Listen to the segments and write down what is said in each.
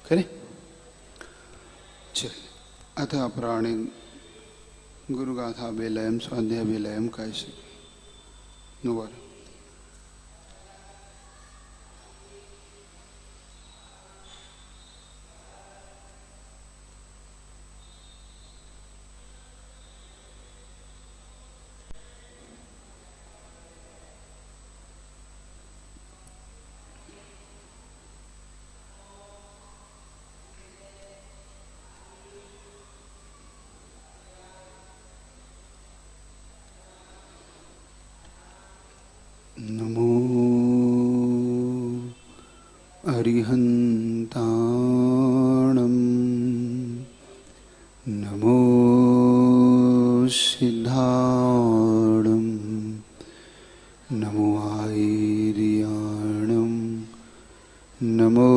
करें। चलिए, अथ अपराणे गुरुगाथा बेलयम स्वाध्याय बेलयम कैसे दोबारा। नमो अरिहन्ताणं नमो सिद्धाणं नमो आयर्याणं नमो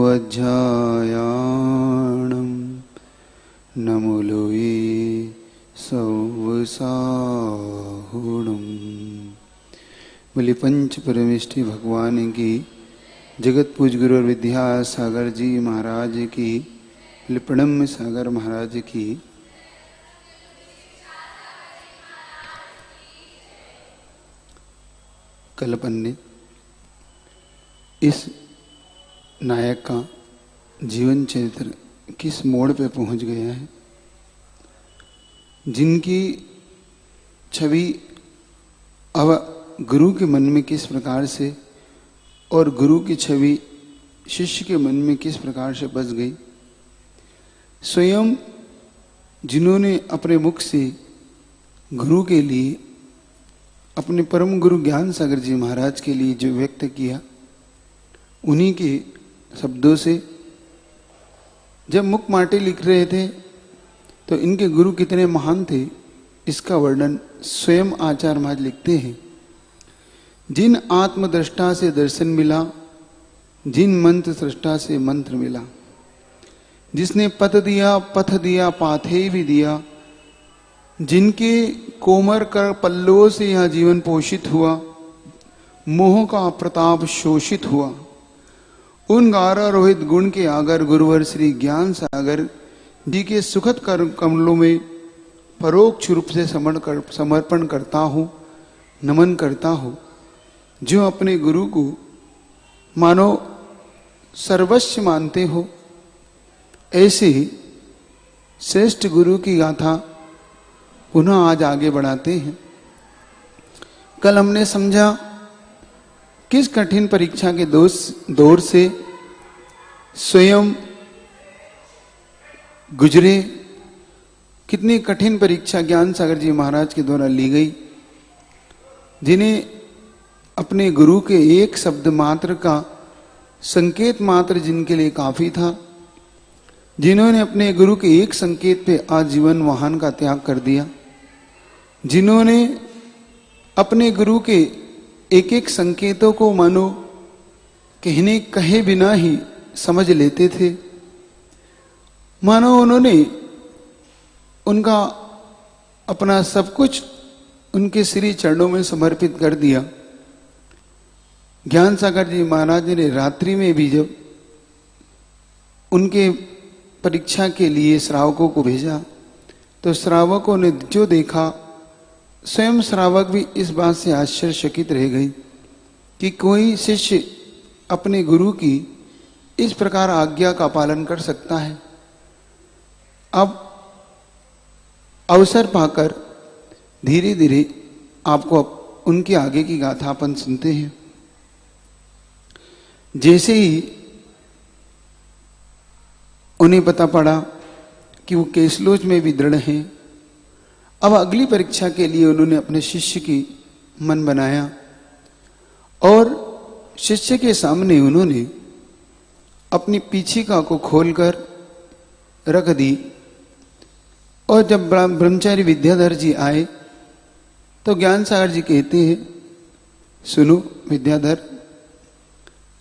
अध्यायाणं नमो लोये सवसाहुणम्। बोले पंच परमेष्टि भगवान की, जगत पूज गुरु और विद्यासागर जी महाराज की, प्रणम्य सागर महाराज की। कल अपन ने इस नायक का जीवन चरित्र किस मोड़ पे पहुंच गया है, जिनकी छवि अब गुरु के मन में किस प्रकार से और गुरु की छवि शिष्य के मन में किस प्रकार से बस गई। स्वयं जिन्होंने अपने मुख से गुरु के लिए, अपने परम गुरु ज्ञान सागर जी महाराज के लिए जो व्यक्त किया, उन्हीं के शब्दों से जब मुखमाटे लिख रहे थे तो इनके गुरु कितने महान थे, इसका वर्णन स्वयं आचार्य महाराज लिखते हैं। जिन आत्मदृष्टा से दर्शन मिला, जिन मंत्र सृष्टा से मंत्र मिला, जिसने पथ दिया पथ दिया पाथे भी दिया, जिनके कोमर कर पल्लों से यह जीवन पोषित हुआ, मोह का प्रताप शोषित हुआ, उन गारा रोहित गुण के आगर गुरुवर श्री ज्ञान सागर जी के सुखद कमलों में परोक्ष रूप से समर्पण करता हूँ, नमन करता हूँ। जो अपने गुरु को मानो सर्वस्व मानते हो, ऐसे श्रेष्ठ गुरु की गाथा पुनः आज आगे बढ़ाते हैं। कल हमने समझा किस कठिन परीक्षा के दौर से स्वयं गुजरे, कितनी कठिन परीक्षा ज्ञान सागर जी महाराज के द्वारा ली गई, जिन्हें अपने गुरु के एक शब्द मात्र का संकेत मात्र जिनके लिए काफी था, जिन्होंने अपने गुरु के एक संकेत पे आजीवन वाहन का त्याग कर दिया, जिन्होंने अपने गुरु के एक एक संकेतों को मानो कहे बिना ही समझ लेते थे, मानो उन्होंने उनका अपना सब कुछ उनके श्री चरणों में समर्पित कर दिया। ज्ञान सागर जी महाराज ने रात्रि में भी जब उनके परीक्षा के लिए श्रावकों को भेजा तो श्रावकों ने जो देखा, स्वयं श्रावक भी इस बात से आश्चर्यचकित रह गई कि कोई शिष्य अपने गुरु की इस प्रकार आज्ञा का पालन कर सकता है। अब अवसर पाकर धीरे धीरे आपको उनके आगे की गाथा अपन सुनते हैं। जैसे ही उन्हें पता पड़ा कि वो केसलोच में भी दृढ़ हैं, अब अगली परीक्षा के लिए उन्होंने अपने शिष्य की मन बनाया और शिष्य के सामने उन्होंने अपनी पीछिका को खोलकर रख दी। और जब ब्रह्मचारी विद्याधर जी आए तो ज्ञान सागर जी कहते हैं, सुनो विद्याधर,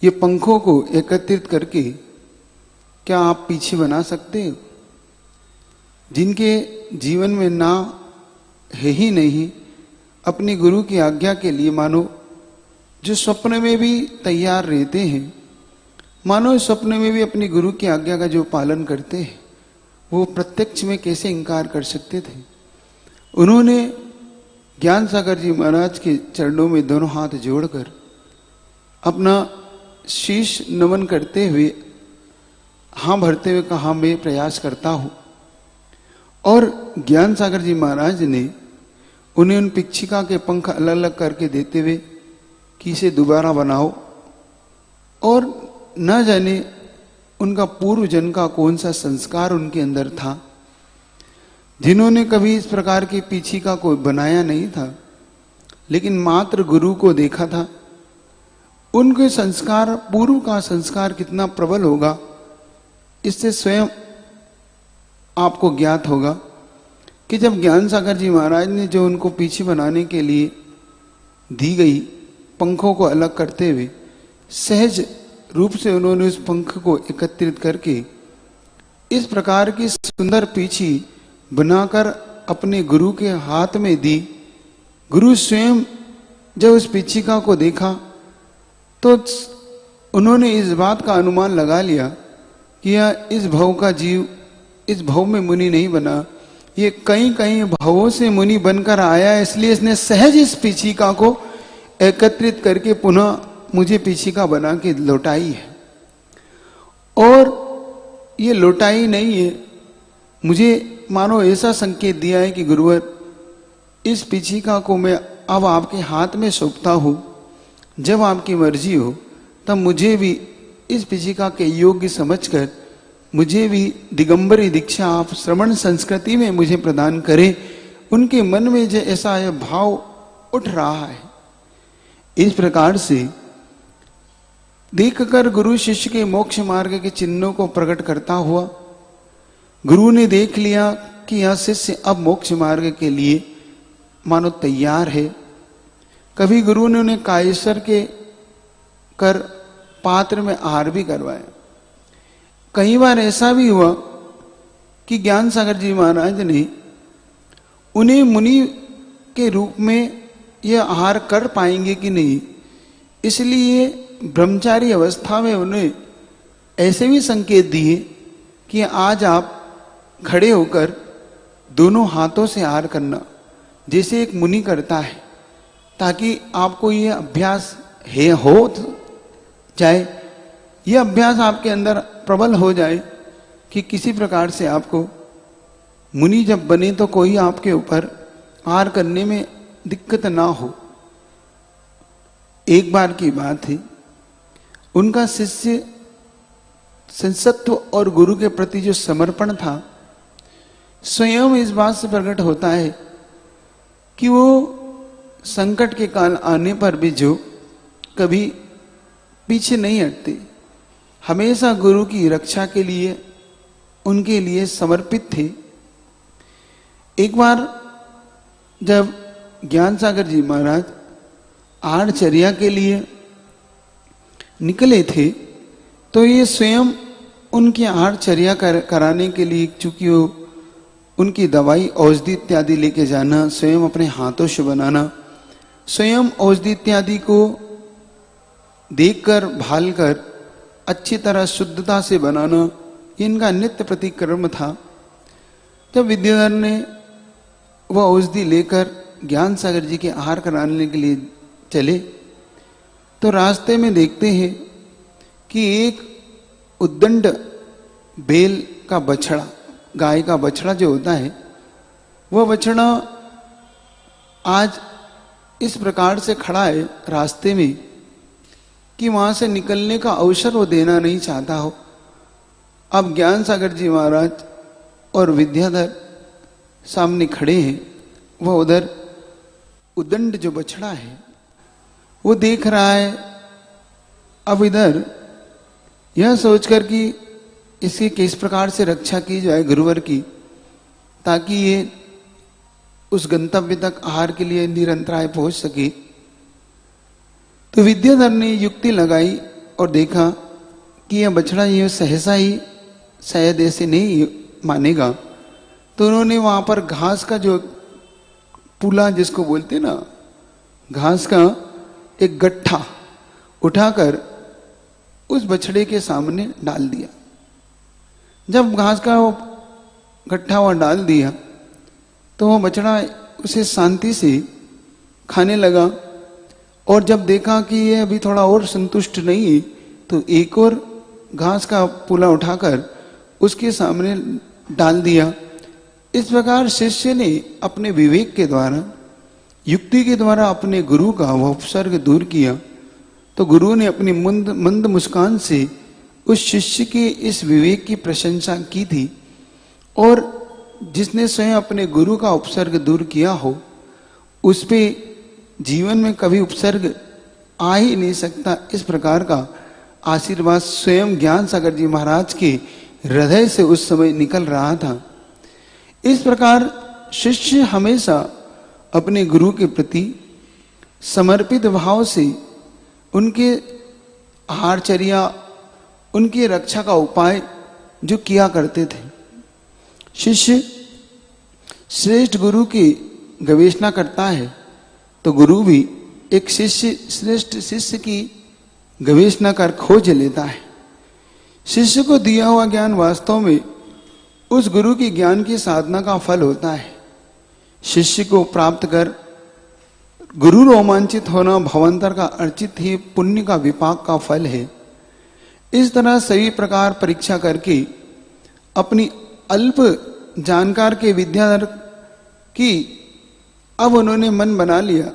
ये पंखों को एकत्रित करके क्या आप पीछे बना सकते हो? जिनके जीवन में ना है ही नहीं अपने गुरु की आज्ञा के लिए, मानो जो स्वप्न में भी तैयार रहते हैं, मानो इस स्वप्न में भी अपनी गुरु की आज्ञा का जो पालन करते हैं वो प्रत्यक्ष में कैसे इंकार कर सकते थे। उन्होंने ज्ञान सागर जी महाराज के चरणों में दोनों हाथ जोड़कर अपना शीश नमन करते हुए हाँ भरते हुए कहा मैं प्रयास करता हूं। और ज्ञान सागर जी महाराज ने उन्हें उन पिच्छिका के पंख अलग अलग करके देते हुए कि इसे दोबारा बनाओ। और न जाने उनका पूर्व जन्म का कौन सा संस्कार उनके अंदर था, जिन्होंने कभी इस प्रकार की पिच्छिका को बनाया नहीं था, लेकिन मात्र गुरु को देखा था। उनके संस्कार, पूर्व का संस्कार कितना प्रबल होगा, इससे स्वयं आपको ज्ञात होगा कि जब ज्ञान सागर जी महाराज ने जो उनको पीछे बनाने के लिए दी गई पंखों को अलग करते हुए सहज रूप से उन्होंने उस पंख को एकत्रित करके इस प्रकार की सुंदर पीछी बनाकर अपने गुरु के हाथ में दी। गुरु स्वयं जब उस पिच्छिका को देखा तो उन्होंने इस बात का अनुमान लगा लिया कि यह इस भव का जीव इस भव में मुनि नहीं बना, ये कई कई भवों से मुनि बनकर आया, इसलिए इसने सहज इस पिच्छिका को एकत्रित करके पुनः मुझे पिच्छिका बना के लौटाई है। और ये लौटाई नहीं है, मुझे मानो ऐसा संकेत दिया है कि गुरुवर इस पिच्छिका को मैं अब आपके हाथ में सौंपता हूं, जब आपकी मर्जी हो तब मुझे भी इस पिच्छिका के योग्य समझकर मुझे भी दिगंबरी दीक्षा आप श्रवण संस्कृति में मुझे प्रदान करें। उनके मन में जो ऐसा भाव उठ रहा है, इस प्रकार से देखकर गुरु शिष्य के मोक्ष मार्ग के चिन्हों को प्रकट करता हुआ गुरु ने देख लिया कि यह शिष्य अब मोक्ष मार्ग के लिए मानो तैयार है। कभी गुरु ने उन्हें कायेश्वर के कर पात्र में आहार भी करवाया। कई बार ऐसा भी हुआ कि ज्ञान सागर जी महाराज ने उन्हें मुनि के रूप में यह आहार कर पाएंगे कि नहीं, इसलिए ब्रह्मचारी अवस्था में उन्हें ऐसे भी संकेत दिए कि आज आप खड़े होकर दोनों हाथों से आहार करना जैसे एक मुनि करता है, ताकि आपको यह अभ्यास हो जाए, यह अभ्यास आपके अंदर प्रबल हो जाए कि किसी प्रकार से आपको मुनि जब बने तो कोई आपके ऊपर आहार करने में दिक्कत ना हो। एक बार की बात है, उनका शिष्य संसत्व और गुरु के प्रति जो समर्पण था स्वयं इस बात से प्रकट होता है कि वो संकट के काल आने पर भी जो कभी पीछे नहीं हटते, हमेशा गुरु की रक्षा के लिए उनके लिए समर्पित थे। एक बार जब ज्ञान सागर जी महाराज आहारचर्या के लिए निकले थे तो ये स्वयं उनकी आहारचर्या कराने के लिए, चूंकि वो उनकी दवाई औषधि इत्यादि लेके जाना, स्वयं अपने हाथों से बनाना, स्वयं औषधि इत्यादि को देखकर भालकर अच्छी तरह शुद्धता से बनाना, इनका नित्य प्रतिक्रम था। जब विद्याधर ने वह औषधि लेकर ज्ञान सागर जी के आहार कराने के लिए चले तो रास्ते में देखते हैं कि एक उद्दंड बैल का बछड़ा, गाय का बछड़ा जो होता है, वह बछड़ा आज इस प्रकार से खड़ा है रास्ते में कि वहां से निकलने का अवसर वो देना नहीं चाहता हो। अब ज्ञान सागर जी महाराज और विद्याधर सामने खड़े हैं, वह उधर उद्दंड जो बछड़ा है वो देख रहा है। अब इधर यह सोचकर कि इसकी किस प्रकार से रक्षा की जाए गुरुवर की, ताकि ये उस गंतव्य तक आहार के लिए निरंतराय पहुंच सके, तो विद्याधर ने युक्ति लगाई और देखा कि यह बछड़ा ये सहसा ही शायद ऐसे नहीं मानेगा। तो उन्होंने वहां पर घास का जो पुला जिसको बोलते ना, घास का एक गट्ठा उठाकर उस बछड़े के सामने डाल दिया। जब घास का वो गट्ठा हुआ डाल दिया तो वो बछड़ा उसे शांति से खाने लगा, और जब देखा कि ये अभी थोड़ा और संतुष्ट नहीं तो एक और घास का पुला उठाकर उसके सामने डाल दिया। इस प्रकार शिष्य ने अपने विवेक के द्वारा, युक्ति के द्वारा अपने गुरु का वह उपसर्ग दूर किया। तो गुरु ने अपनी मंद मुस्कान से उस शिष्य के इस विवेक की प्रशंसा की थी, और जिसने स्वयं अपने गुरु का उपसर्ग दूर किया हो उस पे जीवन में कभी उपसर्ग आ ही नहीं सकता। इस प्रकार का आशीर्वाद स्वयं ज्ञान सागर जी महाराज के हृदय से उस समय निकल रहा था। इस प्रकार शिष्य हमेशा अपने गुरु के प्रति समर्पित भाव से उनके आहारचर्या, उनकी रक्षा का उपाय जो किया करते थे। शिष्य श्रेष्ठ गुरु की गवेषणा करता है तो गुरु भी एक शिष्य श्रेष्ठ शिष्य की गवेषणा कर खोज लेता है। शिष्य को दिया हुआ ज्ञान वास्तव में उस गुरु की ज्ञान की साधना का फल होता है। शिष्य को प्राप्त कर गुरु रोमांचित होना भवंतर का अर्चित ही पुण्य का विपाक का फल है। इस तरह सभी प्रकार परीक्षा करके अपनी अल्प जानकार के विद्याधर की अब उन्होंने मन बना लिया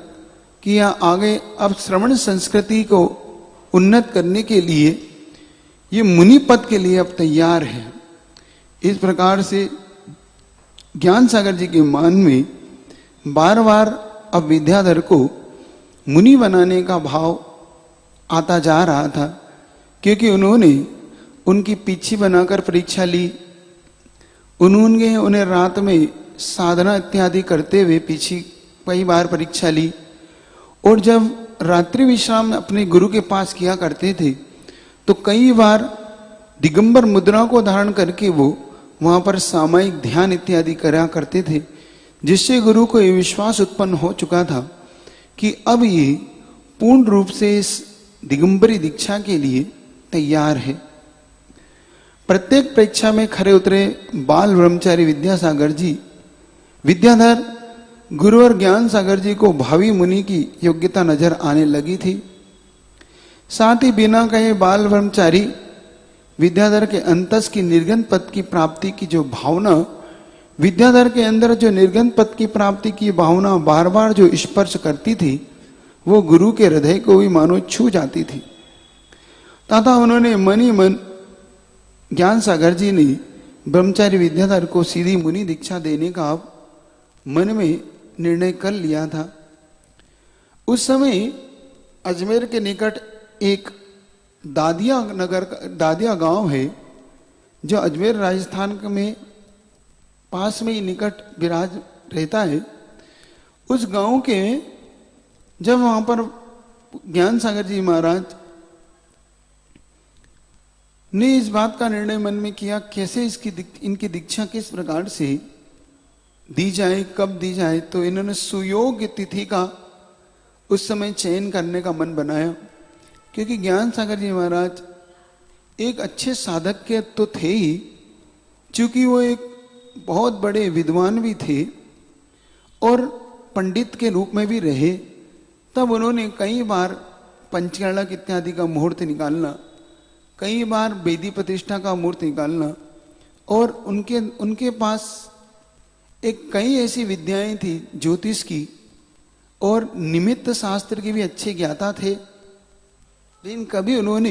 कि यहाँ आगे अब श्रवण संस्कृति को उन्नत करने के लिए ये मुनि पद के लिए अब तैयार है। इस प्रकार से ज्ञान सागर जी के मन में बार बार अब विद्याधर को मुनि बनाने का भाव आता जा रहा था, क्योंकि उन्होंने उनकी पीछे बनाकर परीक्षा ली। उन्होंने उन्हें रात में साधना इत्यादि करते हुए पीछे कई बार परीक्षा ली, और जब रात्रि विश्राम अपने गुरु के पास किया करते थे तो कई बार दिगंबर मुद्रा को धारण करके वो वहां पर सामयिक ध्यान इत्यादि करा करते थे, जिससे गुरु को ये विश्वास उत्पन्न हो चुका था कि अब ये पूर्ण रूप से इस दिगंबरी दीक्षा के लिए तैयार है। प्रत्येक परीक्षा में खरे उतरे बाल ब्रह्मचारी विद्यासागर जी, विद्याधर गुरु और ज्ञान सागर जी को भावी मुनि की योग्यता नजर आने लगी थी। साथ ही बिना कहे बाल ब्रह्मचारी विद्याधर के अंतस की निर्गन पद की प्राप्ति की जो भावना, विद्याधर के अंदर जो निर्गन पद की प्राप्ति की भावना बार बार जो स्पर्श करती थी, वो गुरु के हृदय को भी मानो छू जाती थी। तथा उन्होंने मन ही मन ज्ञान सागर जी ने ब्रह्मचारी विद्याधर को सीधी मुनि दीक्षा देने का अब मन में निर्णय कर लिया था। उस समय अजमेर के निकट एक दादिया गांव है, जो अजमेर राजस्थान में पास में ही निकट विराज रहता है। उस गांव के जब वहां पर ज्ञान सागर जी महाराज ने इस बात का निर्णय मन में किया कैसे इनकी दीक्षा किस प्रकार से दी जाए, कब दी जाए, तो इन्होंने सुयोग्य तिथि का उस समय चयन करने का मन बनाया। क्योंकि ज्ञान सागर जी महाराज एक अच्छे साधक के तो थे ही, चूंकि वो एक बहुत बड़े विद्वान भी थे और पंडित के रूप में भी रहे, तब उन्होंने कई बार पंचकर्णक इत्यादि का मुहूर्त निकालना, कई बार वेदी प्रतिष्ठा का मुहूर्त निकालना, और उनके पास एक कई ऐसी विद्याएं थी ज्योतिष की और निमित्त शास्त्र के भी अच्छे ज्ञाता थे, लेकिन कभी उन्होंने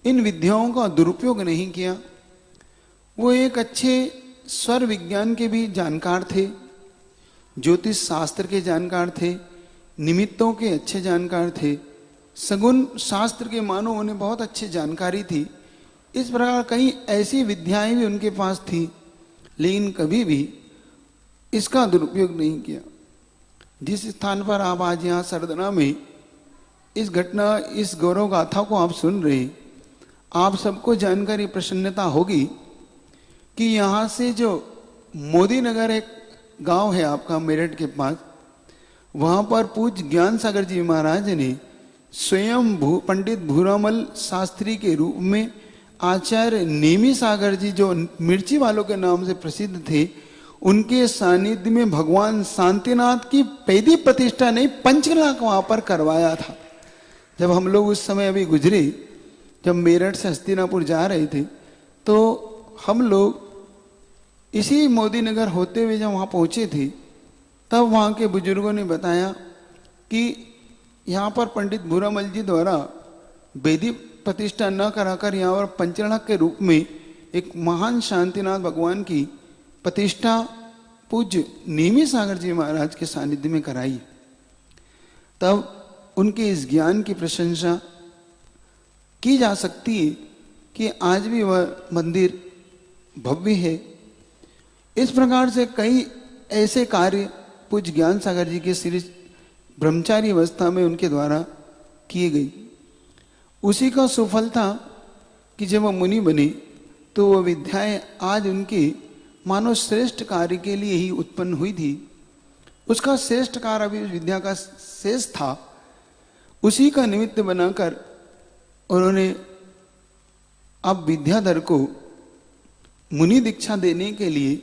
इन विद्याओं का दुरुपयोग नहीं किया। वो एक अच्छे स्वर विज्ञान के भी जानकार थे, ज्योतिष शास्त्र के जानकार थे, निमित्तों के अच्छे जानकार थे, सगुण शास्त्र के मानो उन्हें बहुत अच्छी जानकारी थी। इस प्रकार कई ऐसी विद्याएं भी उनके पास थी, लेकिन कभी भी इसका दुरुपयोग नहीं किया। जिस स्थान पर आप आज यहाँ सरदना में इस घटना, इस गौरव गाथा को आप सुन रहे, आप सबको जानकारी प्रसन्नता होगी कि यहाँ से जो मोदी नगर एक गांव है आपका मेरठ के पास, वहाँ पर पूज्य ज्ञान सागर जी महाराज ने स्वयं पंडित भूरामल शास्त्री के रूप में आचार्य नेमी सागर जी, जो मिर्ची वालों के नाम से प्रसिद्ध थे, उनके सानिध्य में भगवान शांतिनाथ की पैदी प्रतिष्ठा नहीं, पंचकलाक वहां पर करवाया था। जब हम लोग उस समय अभी गुजरे, जब मेरठ से हस्तिनापुर जा रहे थे, तो हम लोग इसी मोदी नगर होते हुए जब वहां पहुंचे थे, तब वहां के बुजुर्गों ने बताया कि यहाँ पर पंडित भूरामल जी द्वारा वेदी प्रतिष्ठा न कराकर यहाँ पर पंचकलाक के रूप में एक महान शांतिनाथ भगवान की प्रतिष्ठा पूज्य नेमी सागर जी महाराज के सानिध्य में कराई। तब उनके इस ज्ञान की प्रशंसा की जा सकती है कि आज भी वह मंदिर भव्य है। इस प्रकार से कई ऐसे कार्य पूज्य ज्ञान सागर जी के श्री ब्रह्मचारी अवस्था में उनके द्वारा किए गई। उसी का सुफल था कि जब वह मुनि बने तो वह विद्याएं आज उनके मानव श्रेष्ठ कार्य के लिए ही उत्पन्न हुई थी। उसका श्रेष्ठ कार्य अभी विद्या का शेष था, उसी का निमित्त बनाकर उन्होंने अब विद्याधर को मुनि दीक्षा देने के लिए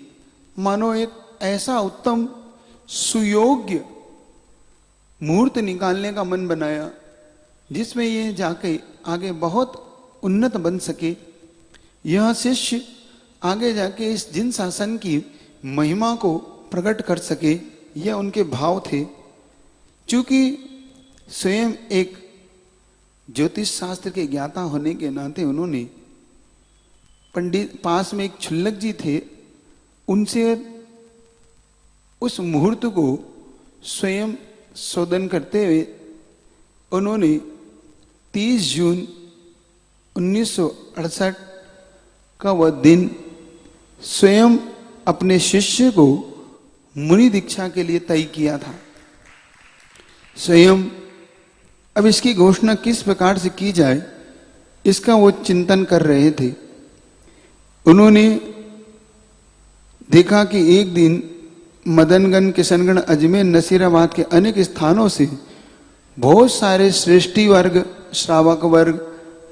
मानो एक ऐसा उत्तम सुयोग्य मुहूर्त निकालने का मन बनाया, जिसमें ये जाके आगे बहुत उन्नत बन सके। यह शिष्य आगे जाके इस जिन शासन की महिमा को प्रकट कर सके, यह उनके भाव थे। चूंकि स्वयं एक ज्योतिष शास्त्र के ज्ञाता होने के नाते उन्होंने पंडित पास में एक छुल्लक जी थे, उनसे उस मुहूर्त को स्वयं शोधन करते हुए उन्होंने 30 जून 1968 का वह दिन स्वयं अपने शिष्य को मुनि दीक्षा के लिए तय किया था। स्वयं अब इसकी घोषणा किस प्रकार से की जाए, इसका वो चिंतन कर रहे थे। उन्होंने देखा कि एक दिन मदनगंज, किशनगढ़, अजमेर, नसीराबाद के अनेक स्थानों से बहुत सारे श्रेष्ठी वर्ग, श्रावक वर्ग,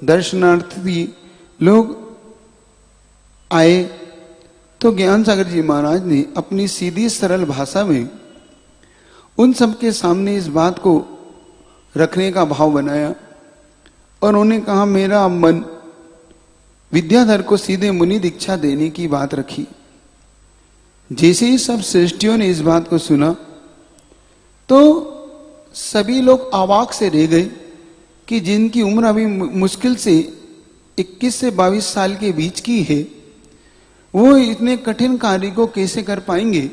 दर्शनार्थी लोग आए। तो ज्ञान सागर जी महाराज ने अपनी सीधी सरल भाषा में उन सबके सामने इस बात को रखने का भाव बनाया और उन्होंने कहा, मेरा मन विद्याधर को सीधे मुनि दीक्षा देने की बात रखी। जैसे ही सब श्रेष्ठियों ने इस बात को सुना तो सभी लोग अवाक से रह गए कि जिनकी उम्र अभी मुश्किल से 21 से 22 साल के बीच की है, वो इतने कठिन कार्य को कैसे कर पाएंगे।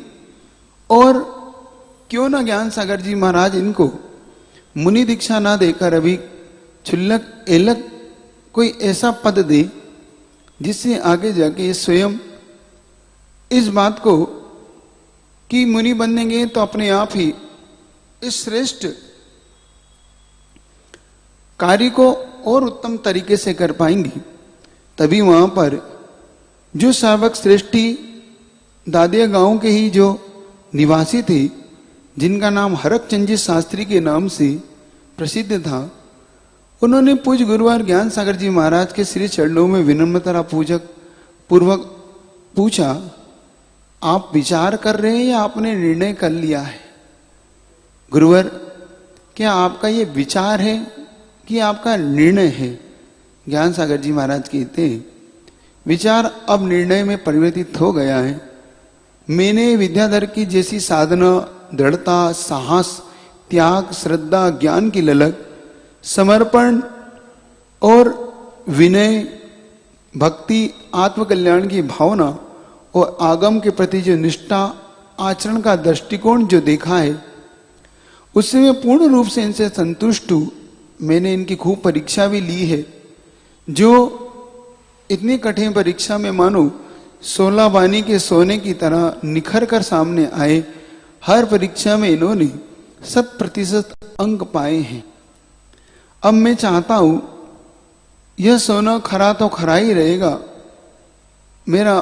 और क्यों ना ज्ञान सागर जी महाराज इनको मुनि दीक्षा ना देकर अभी क्षुल्लक एलक कोई ऐसा पद दे जिससे आगे जाके स्वयं इस बात को कि मुनि बनेंगे तो अपने आप ही इस श्रेष्ठ कार्य को और उत्तम तरीके से कर पाएंगे। तभी वहां पर जो सावक श्रेष्ठी दादिया गांव के ही जो निवासी थे, जिनका नाम हरकचंद जी शास्त्री के नाम से प्रसिद्ध था, उन्होंने पूज्य गुरुवार ज्ञान सागर जी महाराज के श्री चरणों में विनम्रता पूर्वक पूछा, आप विचार कर रहे हैं या आपने निर्णय कर लिया है? गुरुवर, क्या आपका ये विचार है कि आपका निर्णय है? ज्ञान सागर जी महाराज कहते हैं, विचार अब निर्णय में परिवर्तित हो गया है। मैंने विद्याधर की जैसी साधना, दृढ़ता, साहस, त्याग, श्रद्धा, ज्ञान की ललक, समर्पण और विनय, भक्ति, आत्मकल्याण की भावना और आगम के प्रति जो निष्ठा, आचरण का दृष्टिकोण जो देखा है, उससे मैं पूर्ण रूप से इनसे संतुष्ट हूं। मैंने इनकी खूब परीक्षा भी ली है, जो इतनी कठिन परीक्षा में मानो 16 बानी के सोने की तरह निखर कर सामने आए। हर परीक्षा में इन्होंने 100% अंक पाए हैं। अब मैं चाहता हूं यह सोना खरा तो खरा ही रहेगा। मेरा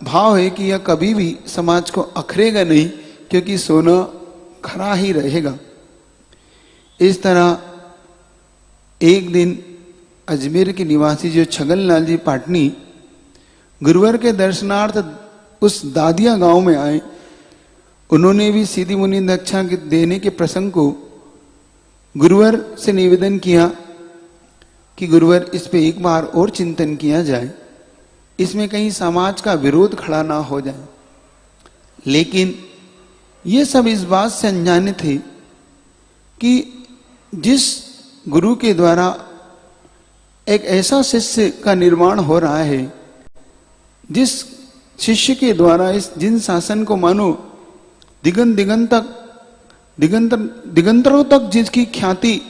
भाव है कि यह कभी भी समाज को अखरेगा नहीं, क्योंकि सोना खरा ही रहेगा। इस तरह एक दिन अजमेर के निवासी जो छगनलाल जी पाटनी गुरुवर के दर्शनार्थ उस दादिया गांव में आए। उन्होंने भी सीधी मुनि दीक्षा देने के प्रसंग को गुरुवर से निवेदन किया कि गुरुवर इस पे एक बार और चिंतन किया जाए, इसमें कहीं समाज का विरोध खड़ा ना हो जाए। लेकिन ये सब इस बात से अनजाने थे कि जिस गुरु के द्वारा एक ऐसा शिष्य का निर्माण हो रहा है, जिस शिष्य के द्वारा इस जिन शासन को मानो दिगंतरों तक जिसकी ख्याति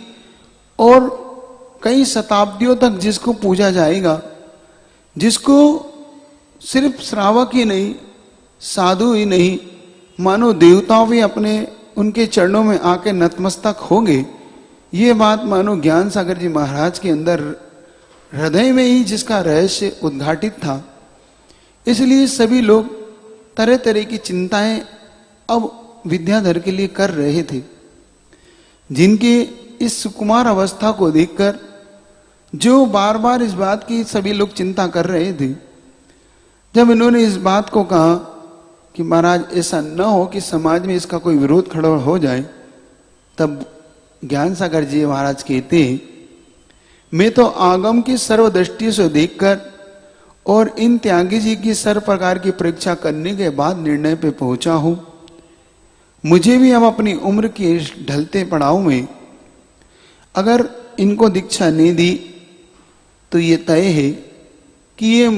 और कई शताब्दियों तक जिसको पूजा जाएगा, जिसको सिर्फ श्रावक ही नहीं, साधु ही नहीं, मानो देवताओं भी अपने उनके चरणों में आके नतमस्तक होंगे, ये बात मानो ज्ञान सागर जी महाराज के अंदर हृदय में ही जिसका रहस्य उद्घाटित था। इसलिए सभी लोग तरह तरह की चिंताएं अब विद्याधर के लिए कर रहे थे, जिनके इस सुकुमार अवस्था को देखकर जो बार बार इस बात की सभी लोग चिंता कर रहे थे। जब इन्होंने इस बात को कहा कि महाराज ऐसा न हो कि समाज में इसका कोई विरोध खड़ा हो जाए, तब ज्ञान सागर जी महाराज कहते हैं, मैं तो आगम की सर्वदृष्टि से देखकर और इन त्यागी जी की सर्व प्रकार की परीक्षा करने के बाद निर्णय पे पहुंचा हूं। मुझे भी अब अपनी उम्र के ढलते पड़ाव में अगर इनको दीक्षा नहीं दी तो ये तय है कि ये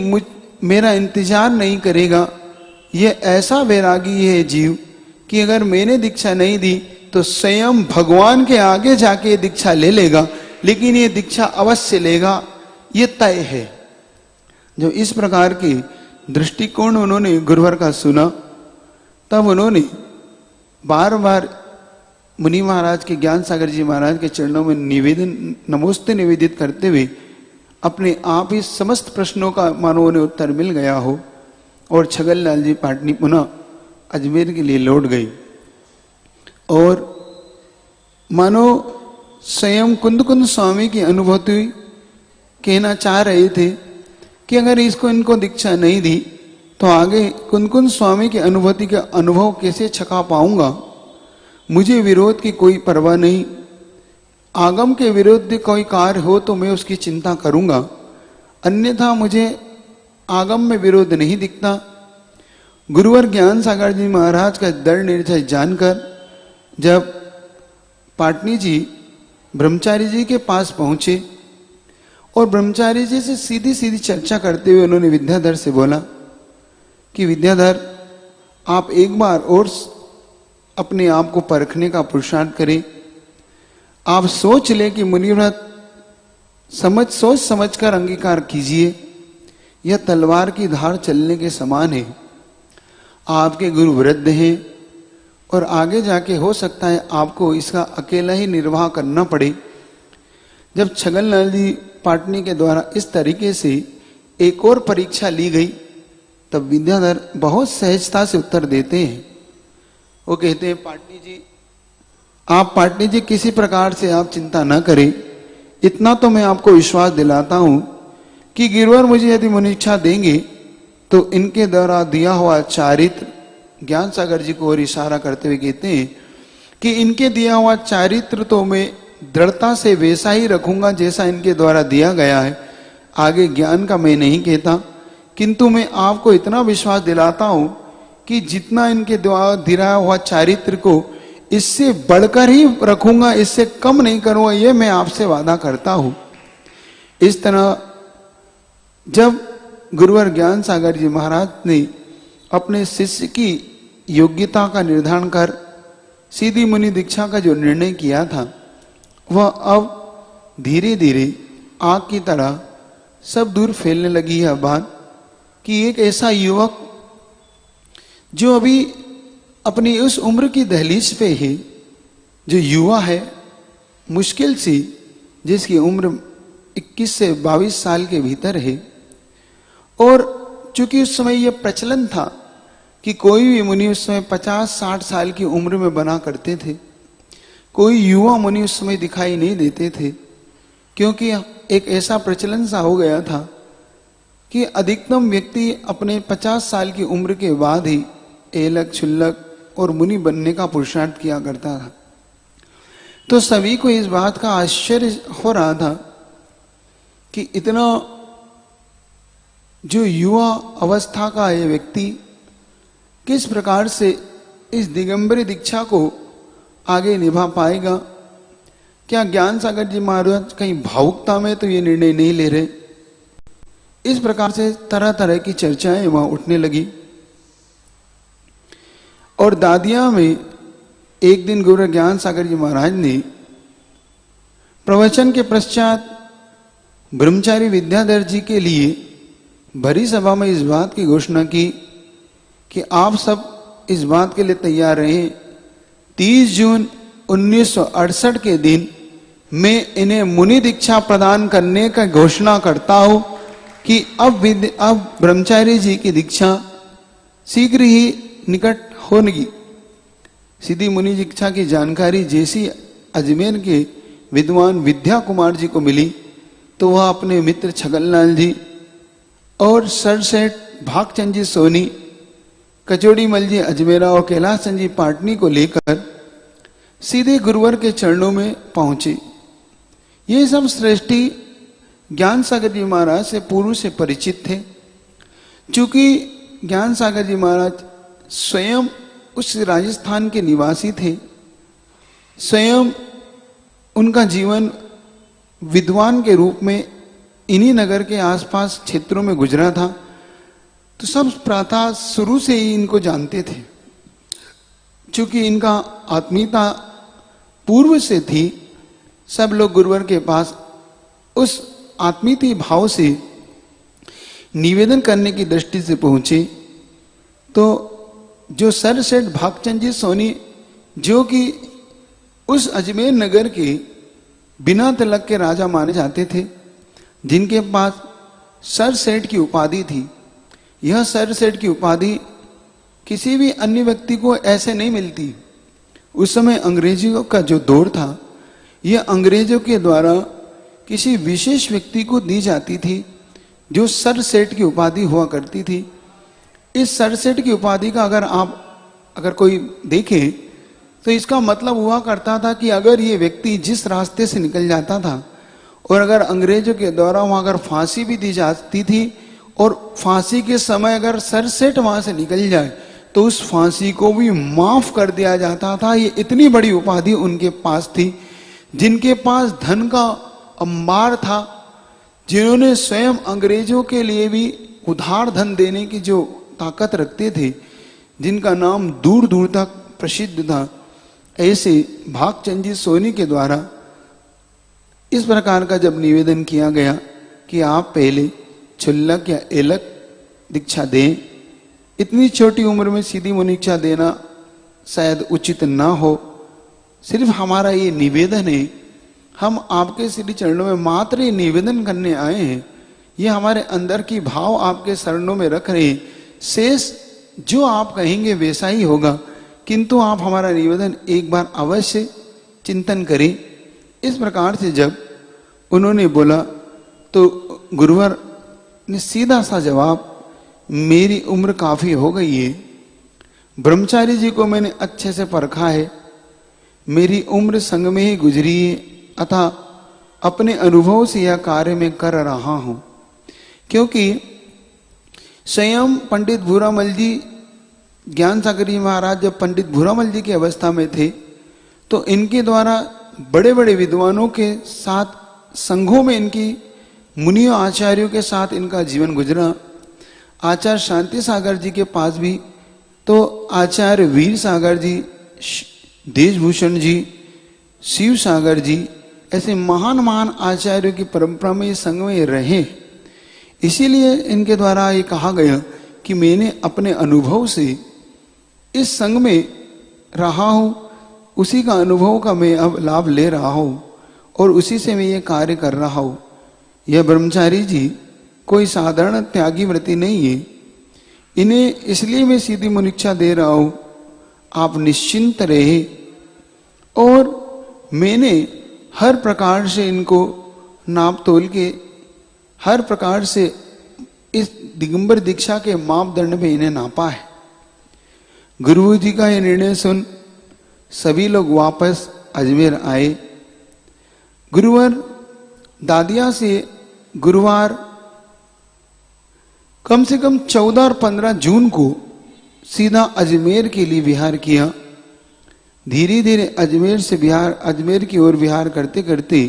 मेरा इंतजार नहीं करेगा। ये ऐसा वैरागी है जीव कि अगर मैंने दीक्षा नहीं दी तो स्वयं भगवान के आगे जाके दीक्षा ले लेगा, लेकिन ये दीक्षा अवश्य लेगा, ये तय है। जो इस प्रकार के दृष्टिकोण उन्होंने गुरुवर का सुना, तब उन्होंने बार बार मुनि महाराज के ज्ञान सागर जी महाराज के चरणों में नमोस्ते निवेदित करते हुए अपने आप ही समस्त प्रश्नों का मानो उन्हें उत्तर मिल गया हो, और छगनलाल जी पाटनी पुनः अजमेर के लिए लौट गई। और मानो स्वयं कुंद स्वामी की अनुभूति कहना चाह रहे थे कि अगर इनको दीक्षा नहीं दी तो आगे कुंद स्वामी की अनुभूति का अनुभव कैसे छका पाऊंगा। मुझे विरोध की कोई परवाह नहीं, आगम के विरुद्ध कोई कार्य हो तो मैं उसकी चिंता करूंगा, अन्यथा मुझे आगम में विरोध नहीं दिखता। गुरुवर ज्ञान सागर जी महाराज का दृढ़ निश्चय जानकर जब पाटनी जी ब्रह्मचारी जी के पास पहुंचे और ब्रह्मचारी जी से सीधी सीधी चर्चा करते हुए उन्होंने विद्याधर से बोला कि विद्याधर, आप एक बार और अपने आप को परखने का पुरुषार्थ करें। आप सोच ले कि मुनिव्रत सोच समझकर अंगीकार कीजिए, यह तलवार की धार चलने के समान है। आपके गुरु वृद्ध हैं और आगे जाके हो सकता है आपको इसका अकेला ही निर्वाह करना पड़े। जब छगनलाल जी पाटनी के द्वारा इस तरीके से एक और परीक्षा ली गई, तब विद्याधर बहुत सहजता से उत्तर देते हैं। वो कहते हैं, पाटनी जी किसी प्रकार से आप चिंता न करें, इतना तो मैं आपको विश्वास दिलाता हूं कि गिरवर मुझे यदि मुनीक्षा देंगे तो इनके द्वारा दिया हुआ चारित्र, ज्ञान सागर जी को और इशारा करते हुए कहते हैं कि इनके दिया हुआ चारित्र तो मैं दृढ़ता से वैसा ही रखूंगा जैसा इनके द्वारा दिया गया है। आगे ज्ञान का मैं नहीं कहता, किंतु मैं आपको इतना विश्वास दिलाता हूं कि जितना इनके द्वारा दिया हुआ चारित्र को इससे बढ़कर ही रखूंगा, इससे कम नहीं करूंगा, ये मैं आपसे वादा करता हूं। इस तरह जब गुरुवर ज्ञान सागर जी महाराज ने अपने शिष्य की योग्यता का निर्धारण कर सीधी मुनि दीक्षा का जो निर्णय किया था, वह अब धीरे धीरे आग की तरह सब दूर फैलने लगी है बात कि एक ऐसा युवक जो अभी अपनी उस उम्र की दहलीज पे है, जो युवा है, मुश्किल सी जिसकी उम्र 21 से 22 साल के भीतर है, और चूंकि उस समय यह प्रचलन था कि कोई भी मुनि उस समय 50-60 साल की उम्र में बना करते थे, कोई युवा मुनि उस समय दिखाई नहीं देते थे। क्योंकि एक ऐसा प्रचलन सा हो गया था कि अधिकतम व्यक्ति अपने 50 साल की उम्र के बाद ही एलक क्षुल्लक और मुनि बनने का पुरुषार्थ किया करता था। तो सभी को इस बात का आश्चर्य हो रहा था कि इतना जो युवा अवस्था का ये व्यक्ति किस प्रकार से इस दिगंबरी दीक्षा को आगे निभा पाएगा। क्या ज्ञान सागर जी महाराज कहीं भावुकता में तो ये निर्णय नहीं ले रहे। इस प्रकार से तरह तरह की चर्चाएं वहां उठने लगी। और दादिया में एक दिन गुरु ज्ञान सागर जी महाराज ने प्रवचन के पश्चात ब्रह्मचारी विद्याधर जी के लिए भरी सभा में इस बात की घोषणा की कि आप सब इस बात के लिए तैयार रहें, 30 जून 1968 के दिन मैं इन्हें मुनि दीक्षा प्रदान करने का घोषणा करता हूं कि अब ब्रह्मचारी जी की दीक्षा शीघ्र ही निकट होगी। सीधी मुनि दीक्षा की जानकारी जैसी अजमेर के विद्वान विद्या कुमार जी को मिली तो वह अपने मित्र छगनलाल जी और सर सेठ भागचंद जी सोनी, कचौड़ी मल जी अजमेरा और कैलाश चंद जी पाटनी को लेकर सीधे गुरुवर के चरणों में पहुंचे। ये सब श्रेष्ठी ज्ञान सागर जी महाराज से पूर्व से परिचित थे। चूंकि ज्ञान सागर जी महाराज स्वयं उस राजस्थान के निवासी थे, स्वयं उनका जीवन विद्वान के रूप में इन्हीं नगर के आसपास क्षेत्रों में गुजरा था, तो सब प्रातः शुरू से ही इनको जानते थे। चूंकि इनका आत्मीयता पूर्व से थी, सब लोग गुरुवर के पास उस आत्मीयता भाव से निवेदन करने की दृष्टि से पहुंचे। तो जो सर सेठ भागचंद जी सोनी, जो कि उस अजमेर नगर के बिना तिलक के राजा माने जाते थे, जिनके पास सर सेठ की उपाधि थी, यह सर सेठ की उपाधि किसी भी अन्य व्यक्ति को ऐसे नहीं मिलती। उस समय अंग्रेजों का जो दौर था, यह अंग्रेजों के द्वारा किसी विशेष व्यक्ति को दी जाती थी जो सर सेठ की उपाधि हुआ करती थी। इस सर सेठ की उपाधि का अगर कोई देखे तो इसका मतलब हुआ करता था कि अगर ये व्यक्ति जिस रास्ते से निकल जाता था और अगर अंग्रेजों के द्वारा वहां अगर फांसी भी दी जाती थी और फांसी के समय अगर सर सेठ वहां से निकल जाए तो उस फांसी को भी माफ कर दिया जाता था। ये इतनी बड़ी उपाधि उनके पास थी, जिनके पास धन का अंबार था, जिन्होंने स्वयं अंग्रेजों के लिए भी उधार धन देने की जो ताकत रखते थे, जिनका नाम दूर दूर तक प्रसिद्ध था। ऐसे भागचंद जी सोनी के द्वारा इस प्रकार का जब निवेदन किया गया कि आप पहले क्षुल्लक या एलक दीक्षा दें, इतनी छोटी उम्र में सीधी मुनि दीक्षा देना शायद उचित ना हो, सिर्फ हमारा ये निवेदन है, हम आपके श्री चरणों में मात्र ये निवेदन करने आए हैं, ये हमारे अंदर की भाव आपके चरणों में रख रहे हैं, शेष जो आप कहेंगे वैसा ही होगा, किंतु आप हमारा निवेदन एक बार अवश्य चिंतन करें। इस प्रकार से जब उन्होंने बोला तो गुरुवर ने सीधा सा जवाब, मेरी उम्र काफी हो गई है, ब्रह्मचारी जी को मैंने अच्छे से परखा है, मेरी उम्र संग में ही गुजरी है, अतः अपने अनुभव से यह कार्य मैं कर रहा हूं। क्योंकि स्वयं पंडित भूरामल जी, ज्ञान सागर जी महाराज जब पंडित भूरामल जी की अवस्था में थे तो इनके द्वारा बड़े बड़े विद्वानों के साथ संघों में इनकी मुनियों आचार्यों के साथ इनका जीवन गुजरा। आचार्य शांति सागर जी के पास भी तो आचार्य वीर सागर जी, देशभूषण जी, शिव सागर जी, ऐसे महान महान आचार्यों की परंपरा में संघ में रहे। इसीलिए इनके द्वारा ये कहा गया कि मैंने अपने अनुभव से इस संघ में रहा हूं, उसी का अनुभव का मैं अब लाभ ले रहा हूं और उसी से मैं ये कार्य कर रहा हूं। यह ब्रह्मचारी जी कोई साधारण त्यागी व्रति नहीं है, इन्हें इसलिए मैं सीधी मुनिक्षा दे रहा हूं, आप निश्चिंत रहे। और मैंने हर प्रकार से इनको नाप तोल के हर प्रकार से इस दिगंबर दीक्षा के मापदंड में इन्हें नापा है। गुरु जी का यह निर्णय सुन सभी लोग वापस अजमेर आए। गुरुवर दादिया से गुरुवार कम से कम 14 और 15 जून को सीधा अजमेर के लिए विहार किया। धीरे धीरे अजमेर की ओर विहार करते करते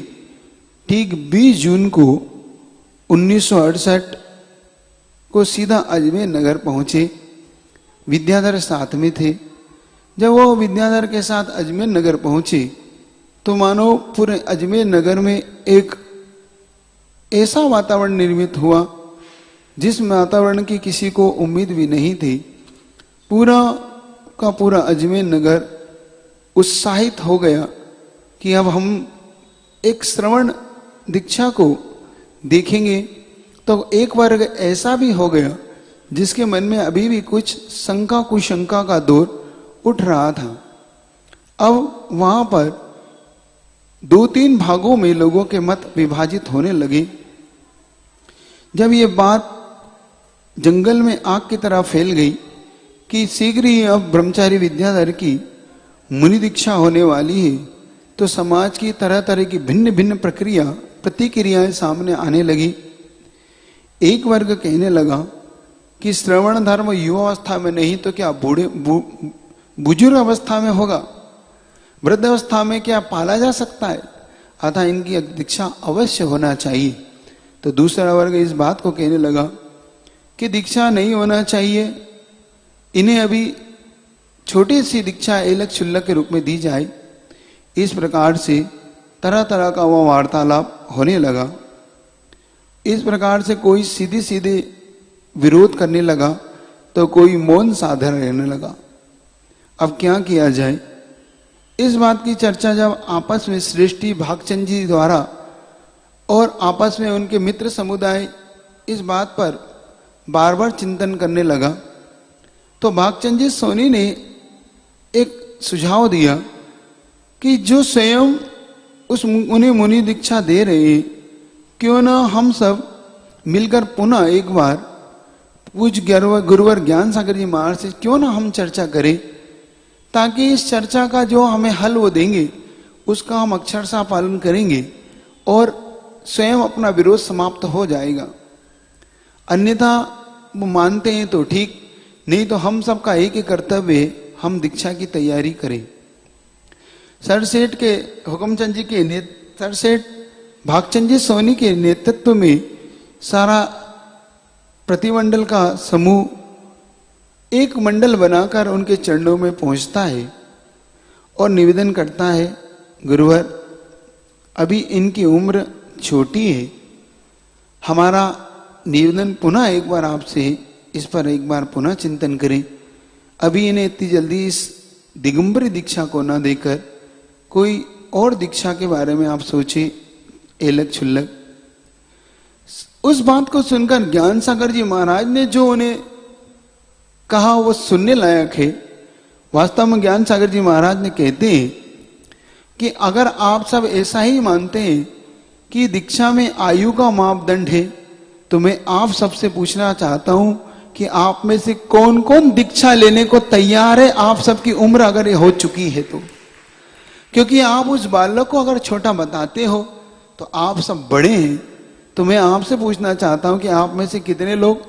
ठीक 20 जून को 1968 को सीधा अजमेर नगर पहुंचे। विद्याधर साथ में थे। जब वो विद्याधर के साथ अजमेर नगर पहुंचे तो मानो पूरे अजमेर नगर में एक ऐसा वातावरण निर्मित हुआ जिस वातावरण की किसी को उम्मीद भी नहीं थी। पूरा का पूरा अजमेर नगर उत्साहित हो गया कि अब हम एक श्रवण दीक्षा को देखेंगे। तो एक वर्ग ऐसा भी हो गया जिसके मन में अभी भी कुछ शंका कुशंका का दौर उठ रहा था। अब वहां पर 2-3 भागों में लोगों के मत विभाजित होने लगे। जब ये बात जंगल में आग की तरह फैल गई कि शीघ्र ही अब ब्रह्मचारी विद्याधर की मुनि दीक्षा होने वाली है, तो समाज की तरह तरह की भिन्न भिन्न प्रतिक्रियाएं सामने आने लगी। एक वर्ग कहने लगा कि श्रवण धर्म युवावस्था में नहीं तो क्या बुजुर्ग अवस्था में होगा, वृद्ध अवस्था में क्या पाला जा सकता है, अतः इनकी दीक्षा अवश्य होना चाहिए। तो दूसरा वर्ग इस बात को कहने लगा कि दीक्षा नहीं होना चाहिए, इन्हें अभी छोटी सी दीक्षा एलक शुल्लक के रूप में दी जाए। इस प्रकार से तरह तरह का वह वार्तालाप होने लगा। इस प्रकार से कोई सीधे सीधे विरोध करने लगा तो कोई मौन साधन रहने लगा। अब क्या किया जाए, इस बात की चर्चा जब आपस में श्रेष्ठी भागचंद जी द्वारा और आपस में उनके मित्र समुदाय इस बात पर बार बार चिंतन करने लगा, तो भागचंद जी सोनी ने एक सुझाव दिया कि जो स्वयं उन्हें मुनि दीक्षा दे रहे हैं, क्यों ना हम सब मिलकर पुनः एक बार पूज्य गुरुवर ज्ञान सागर जी महाराज से क्यों ना हम चर्चा करें, ताकि इस चर्चा का जो हमें हल वो देंगे उसका हम अक्षरशः पालन करेंगे और स्वयं अपना विरोध समाप्त हो जाएगा। अन्यथा वो मानते हैं तो ठीक, नहीं तो हम सबका एक ही कर्तव्य है, हम दीक्षा की तैयारी करें। सरसेठ के हुक्मचंद जी के सरसेठ भागचंद जी सोनी के नेतृत्व में सारा प्रतिमंडल का समूह एक मंडल बनाकर उनके चरणों में पहुंचता है और निवेदन करता है, गुरुवर अभी इनकी उम्र छोटी है, हमारा निवेदन पुनः एक बार आपसे इस पर एक बार पुनः चिंतन करें। अभी इन्हें इतनी जल्दी इस दिगंबरी दीक्षा को न देकर कोई और दीक्षा के बारे में आप सोचें, एलक छुल्लक। उस बात को सुनकर ज्ञान सागर जी महाराज ने जो उन्हें कहा वो सुनने लायक है। वास्तव में ज्ञान सागर जी महाराज ने कहते हैं कि अगर आप सब ऐसा ही मानते हैं कि दीक्षा में आयु का मापदंड है, तो मैं आप सबसे पूछना चाहता हूं कि आप में से कौन कौन दीक्षा लेने को तैयार है, आप सबकी उम्र अगर ये हो चुकी है तो। क्योंकि आप उस बालक को अगर छोटा बताते हो तो आप सब बड़े हैं। तो मैं आपसे पूछना चाहता हूं कि आप में से कितने लोग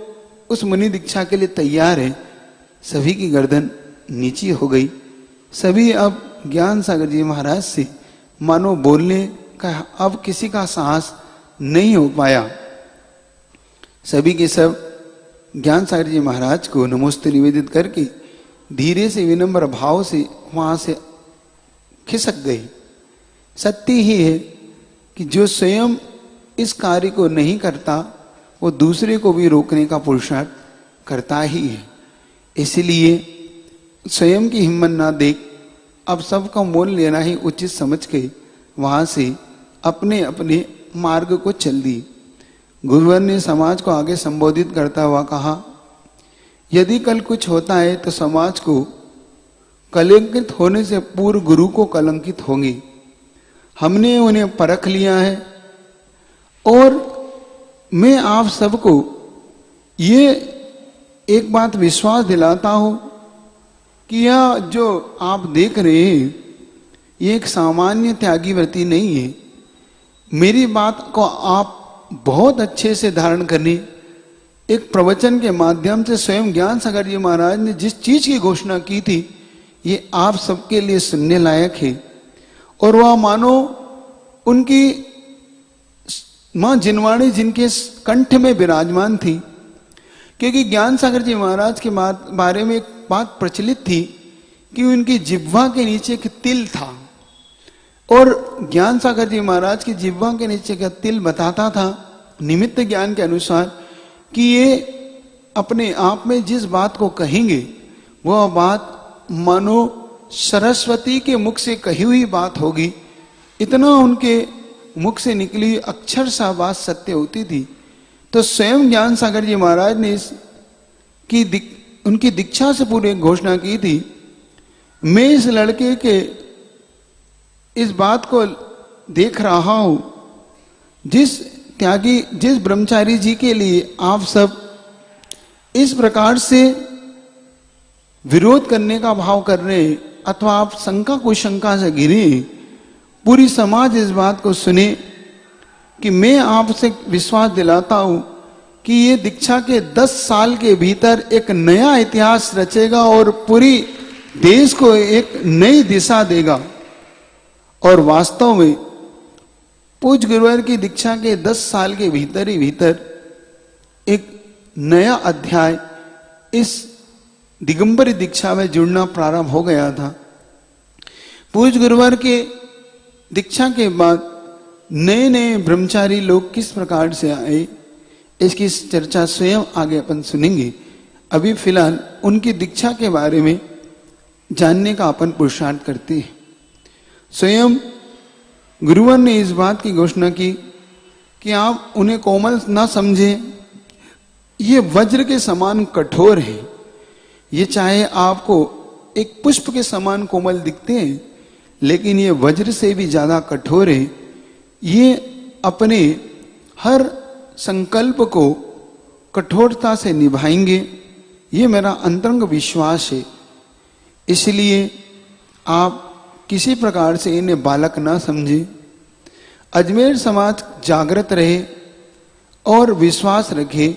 उस मुनि दीक्षा के लिए तैयार हैं। सभी की गर्दन नीची हो गई। सभी अब ज्ञान सागर जी महाराज से मानो बोलने का अब किसी का साहस नहीं हो पाया। सभी के सब ज्ञान सागर जी महाराज को नमस्ते निवेदित करके धीरे से विनम्र भाव से वहां से खिसक गए। सत्य ही है कि जो स्वयं इस कार्य को नहीं करता वो दूसरे को भी रोकने का पुरुषार्थ करता ही है। इसलिए स्वयं की हिम्मत ना देख अब सबका मोल लेना ही उचित समझ के वहां से अपने अपने मार्ग को चल दी। गुरुवर ने समाज को आगे संबोधित करता हुआ कहा, यदि कल कुछ होता है तो समाज को कलंकित होने से पूर्व गुरु को कलंकित होंगे। हमने उन्हें परख लिया है, और मैं आप सबको ये एक बात विश्वास दिलाता हूं कि यह जो आप देख रहे हैं ये एक सामान्य त्यागी व्रती नहीं है। मेरी बात को आप बहुत अच्छे से धारण करनी। एक प्रवचन के माध्यम से स्वयं ज्ञान सागर जी महाराज ने जिस चीज की घोषणा की थी ये आप सबके लिए सुनने लायक है। और वह मानो उनकी मां जिनवाणी जिनके कंठ में विराजमान थी, क्योंकि ज्ञान सागर जी महाराज के बारे में एक बात प्रचलित थी कि उनकी जिह्वा के नीचे एक तिल था और ज्ञान सागर जी महाराज की जिह्वा के नीचे का तिल बताता था निमित्त ज्ञान के अनुसार कि ये अपने आप में जिस बात को कहेंगे वह बात मानो सरस्वती के मुख से कही हुई बात होगी। इतना उनके मुख से निकली अक्षर सा बात सत्य होती थी। तो स्वयं ज्ञान सागर जी महाराज ने उनकी दीक्षा से पूरी घोषणा की थी, मैं इस लड़के के इस बात को देख रहा हूं जिस त्यागी जिस ब्रह्मचारी जी के लिए आप सब इस प्रकार से विरोध करने का भाव कर रहे हैं अथवा आप शंका कुशंका से घिरे, पूरी समाज इस बात को सुने कि मैं आपसे विश्वास दिलाता हूं कि ये दीक्षा के 10 साल के भीतर एक नया इतिहास रचेगा और पूरी देश को एक नई दिशा देगा। और वास्तव में पूज्य गुरुवर की दीक्षा के 10 साल के भीतर ही भीतर एक नया अध्याय इस दिगंबरी दीक्षा में जुड़ना प्रारंभ हो गया था। पूज्य गुरुवर के दीक्षा के बाद नए नए ब्रह्मचारी लोग किस प्रकार से आए इसकी चर्चा स्वयं आगे अपन सुनेंगे। अभी फिलहाल उनकी दीक्षा के बारे में जानने का अपन पुरुषार्थ करते हैं। स्वयं गुरुवर ने इस बात की घोषणा की कि आप उन्हें कोमल ना समझें, ये वज्र के समान कठोर है। ये चाहे आपको एक पुष्प के समान कोमल दिखते हैं लेकिन ये वज्र से भी ज्यादा कठोर है। ये अपने हर संकल्प को कठोरता से निभाएंगे, ये मेरा अंतरंग विश्वास है। इसलिए आप किसी प्रकार से इन्हें बालक ना समझे। अजमेर समाज जागृत रहे और विश्वास रखे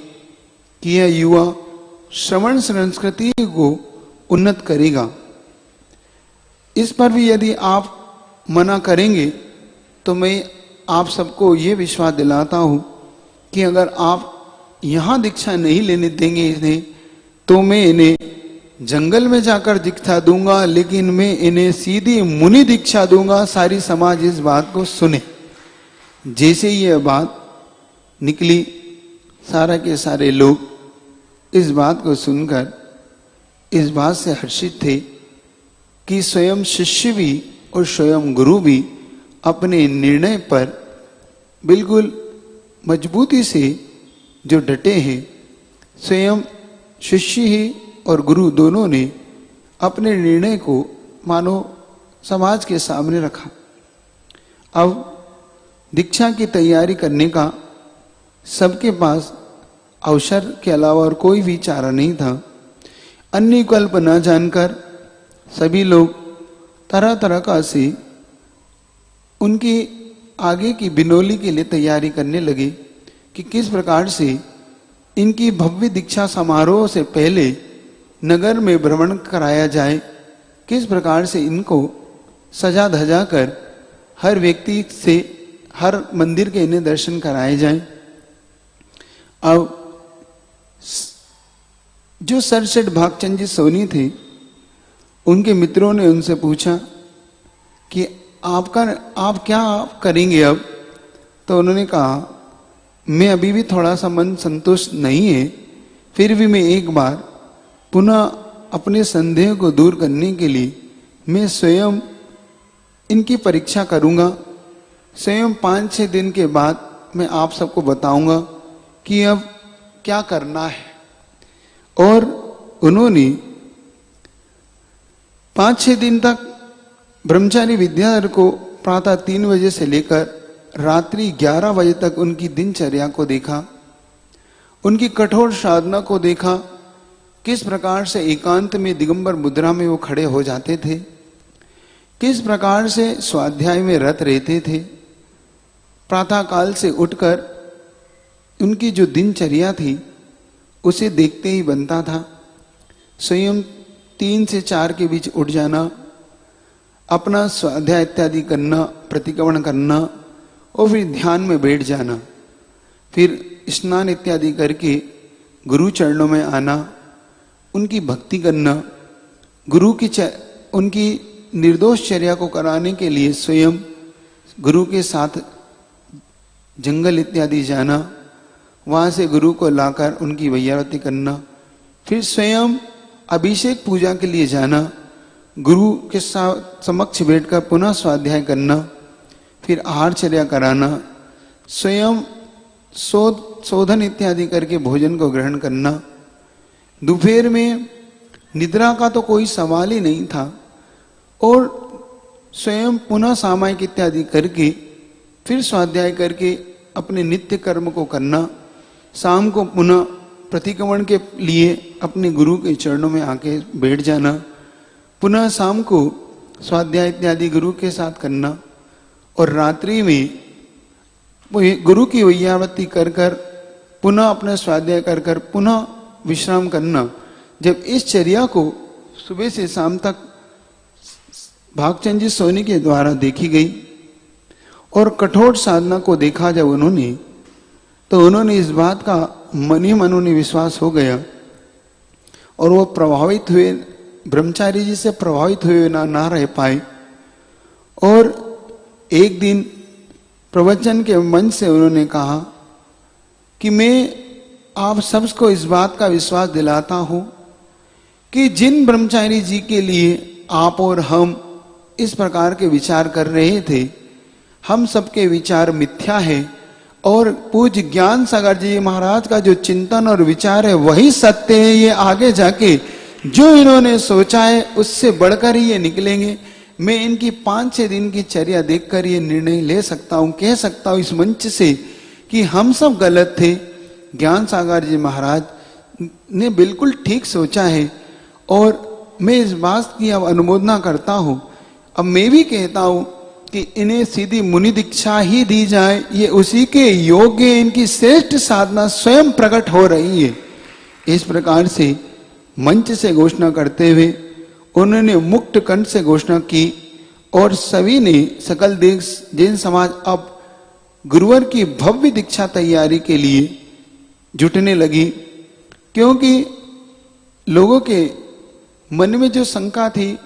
कि यह युवा श्रवण संस्कृति को उन्नत करेगा। इस पर भी यदि आप मना करेंगे तो मैं आप सबको ये विश्वास दिलाता हूं कि अगर आप यहां दीक्षा नहीं लेने देंगे इन्हें तो मैं इन्हें जंगल में जाकर दीक्षा दूंगा, लेकिन मैं इन्हें सीधी मुनि दीक्षा दूंगा। सारी समाज इस बात को सुने। जैसे ये बात निकली सारा के सारे लोग इस बात को सुनकर इस बात से हर्षित थे कि स्वयं शिष्य भी और स्वयं गुरु भी अपने निर्णय पर बिल्कुल मजबूती से जो डटे हैं। स्वयं शिष्य ही और गुरु दोनों ने अपने निर्णय को मानो समाज के सामने रखा। अब दीक्षा की तैयारी करने का सबके पास अवसर के अलावा और कोई भी चारा नहीं था। अन्य विकल्प न जानकर सभी लोग तरह तरह का से उनकी आगे की बिनौली के लिए तैयारी करने लगे कि किस प्रकार से इनकी भव्य दीक्षा समारोह से पहले नगर में भ्रमण कराया जाए, किस प्रकार से इनको सजा धजा कर हर व्यक्ति से हर मंदिर के इन्हें दर्शन कराए जाएं। अब जो सरसेठ भागचंद जी सोनी थे उनके मित्रों ने उनसे पूछा कि आप क्या करेंगे अब? तो उन्होंने कहा मैं अभी भी थोड़ा सा मन संतुष्ट नहीं है, फिर भी मैं एक बार पुनः अपने संदेह को दूर करने के लिए मैं स्वयं इनकी परीक्षा करूंगा। स्वयं 5-6 दिन के बाद मैं आप सबको बताऊंगा कि अब क्या करना है। और उन्होंने 5-6 दिन तक ब्रह्मचारी विद्याधर को प्रातः 3 बजे से लेकर रात्रि 11 बजे तक उनकी दिनचर्या को देखा, उनकी कठोर साधना को देखा, किस प्रकार से एकांत में दिगंबर मुद्रा में वो खड़े हो जाते थे, किस प्रकार से स्वाध्याय में रत रहते थे। प्रातः काल से उठकर उनकी जो दिनचर्या थी उसे देखते ही बनता था। स्वयं 3 से 4 के बीच उठ जाना, अपना स्वाध्याय इत्यादि करना, प्रतिक्रमण करना और फिर ध्यान में बैठ जाना, फिर स्नान इत्यादि करके गुरु चरणों में आना, उनकी भक्ति करना, गुरु की उनकी निर्दोष चर्या को कराने के लिए स्वयं गुरु के साथ जंगल इत्यादि जाना, वहां से गुरु को लाकर उनकी वैयावती करना, फिर स्वयं अभिषेक पूजा के लिए जाना, गुरु के समक्ष बैठकर पुनः स्वाध्याय करना, फिर आहारचर्या कराना, स्वयं शोधन इत्यादि करके भोजन को ग्रहण करना। दोपहर में निद्रा का तो कोई सवाल ही नहीं था और स्वयं पुनः सामायिक इत्यादि करके फिर स्वाध्याय करके अपने नित्य कर्म को करना। शाम को पुनः प्रतिक्रमण के लिए अपने गुरु के चरणों में आके बैठ जाना, पुनः शाम को स्वाध्याय इत्यादि गुरु के साथ करना और रात्रि में गुरु की वैयावती कर कर पुनः अपने स्वाध्याय कर कर पुनः विश्राम करना। जब इस चर्या को सुबह से शाम तक भागचंद जी सोनी के द्वारा देखी गई और कठोर साधना को देखा जब उन्होंने, तो उन्होंने इस बात का मन ही मन उन्हें विश्वास हो गया और वो प्रभावित हुए, ब्रह्मचारी जी से प्रभावित हुए ना रह पाए। और एक दिन प्रवचन के मंच से उन्होंने कहा कि मैं आप सबको इस बात का विश्वास दिलाता हूं कि जिन ब्रह्मचारी जी के लिए आप और हम इस प्रकार के विचार कर रहे थे, हम सबके विचार मिथ्या है और पूज्य ज्ञान सागर जी महाराज का जो चिंतन और विचार है वही सत्य है। ये आगे जाके जो इन्होंने सोचा है उससे बढ़कर ही ये निकलेंगे। मैं इनकी 5-6 दिन की चर्या देखकर ये निर्णय ले सकता हूं, कह सकता हूं इस मंच से कि हम सब गलत थे, ज्ञान सागर जी महाराज ने बिल्कुल ठीक सोचा है। और मैं इस बात की अब अनुमोदना करता हूं। अब मैं भी कहता हूं कि इन्हें सीधी मुनि दीक्षा ही दी जाए, ये उसी के योग्य, इनकी श्रेष्ठ साधना स्वयं प्रकट हो रही है। इस प्रकार से मंच से घोषणा करते हुए उन्होंने मुक्त कंठ से घोषणा की और सभी ने, सकल देश जैन समाज अब गुरुवर की भव्य दीक्षा तैयारी के लिए जुटने लगी, क्योंकि लोगों के मन में जो शंका थी,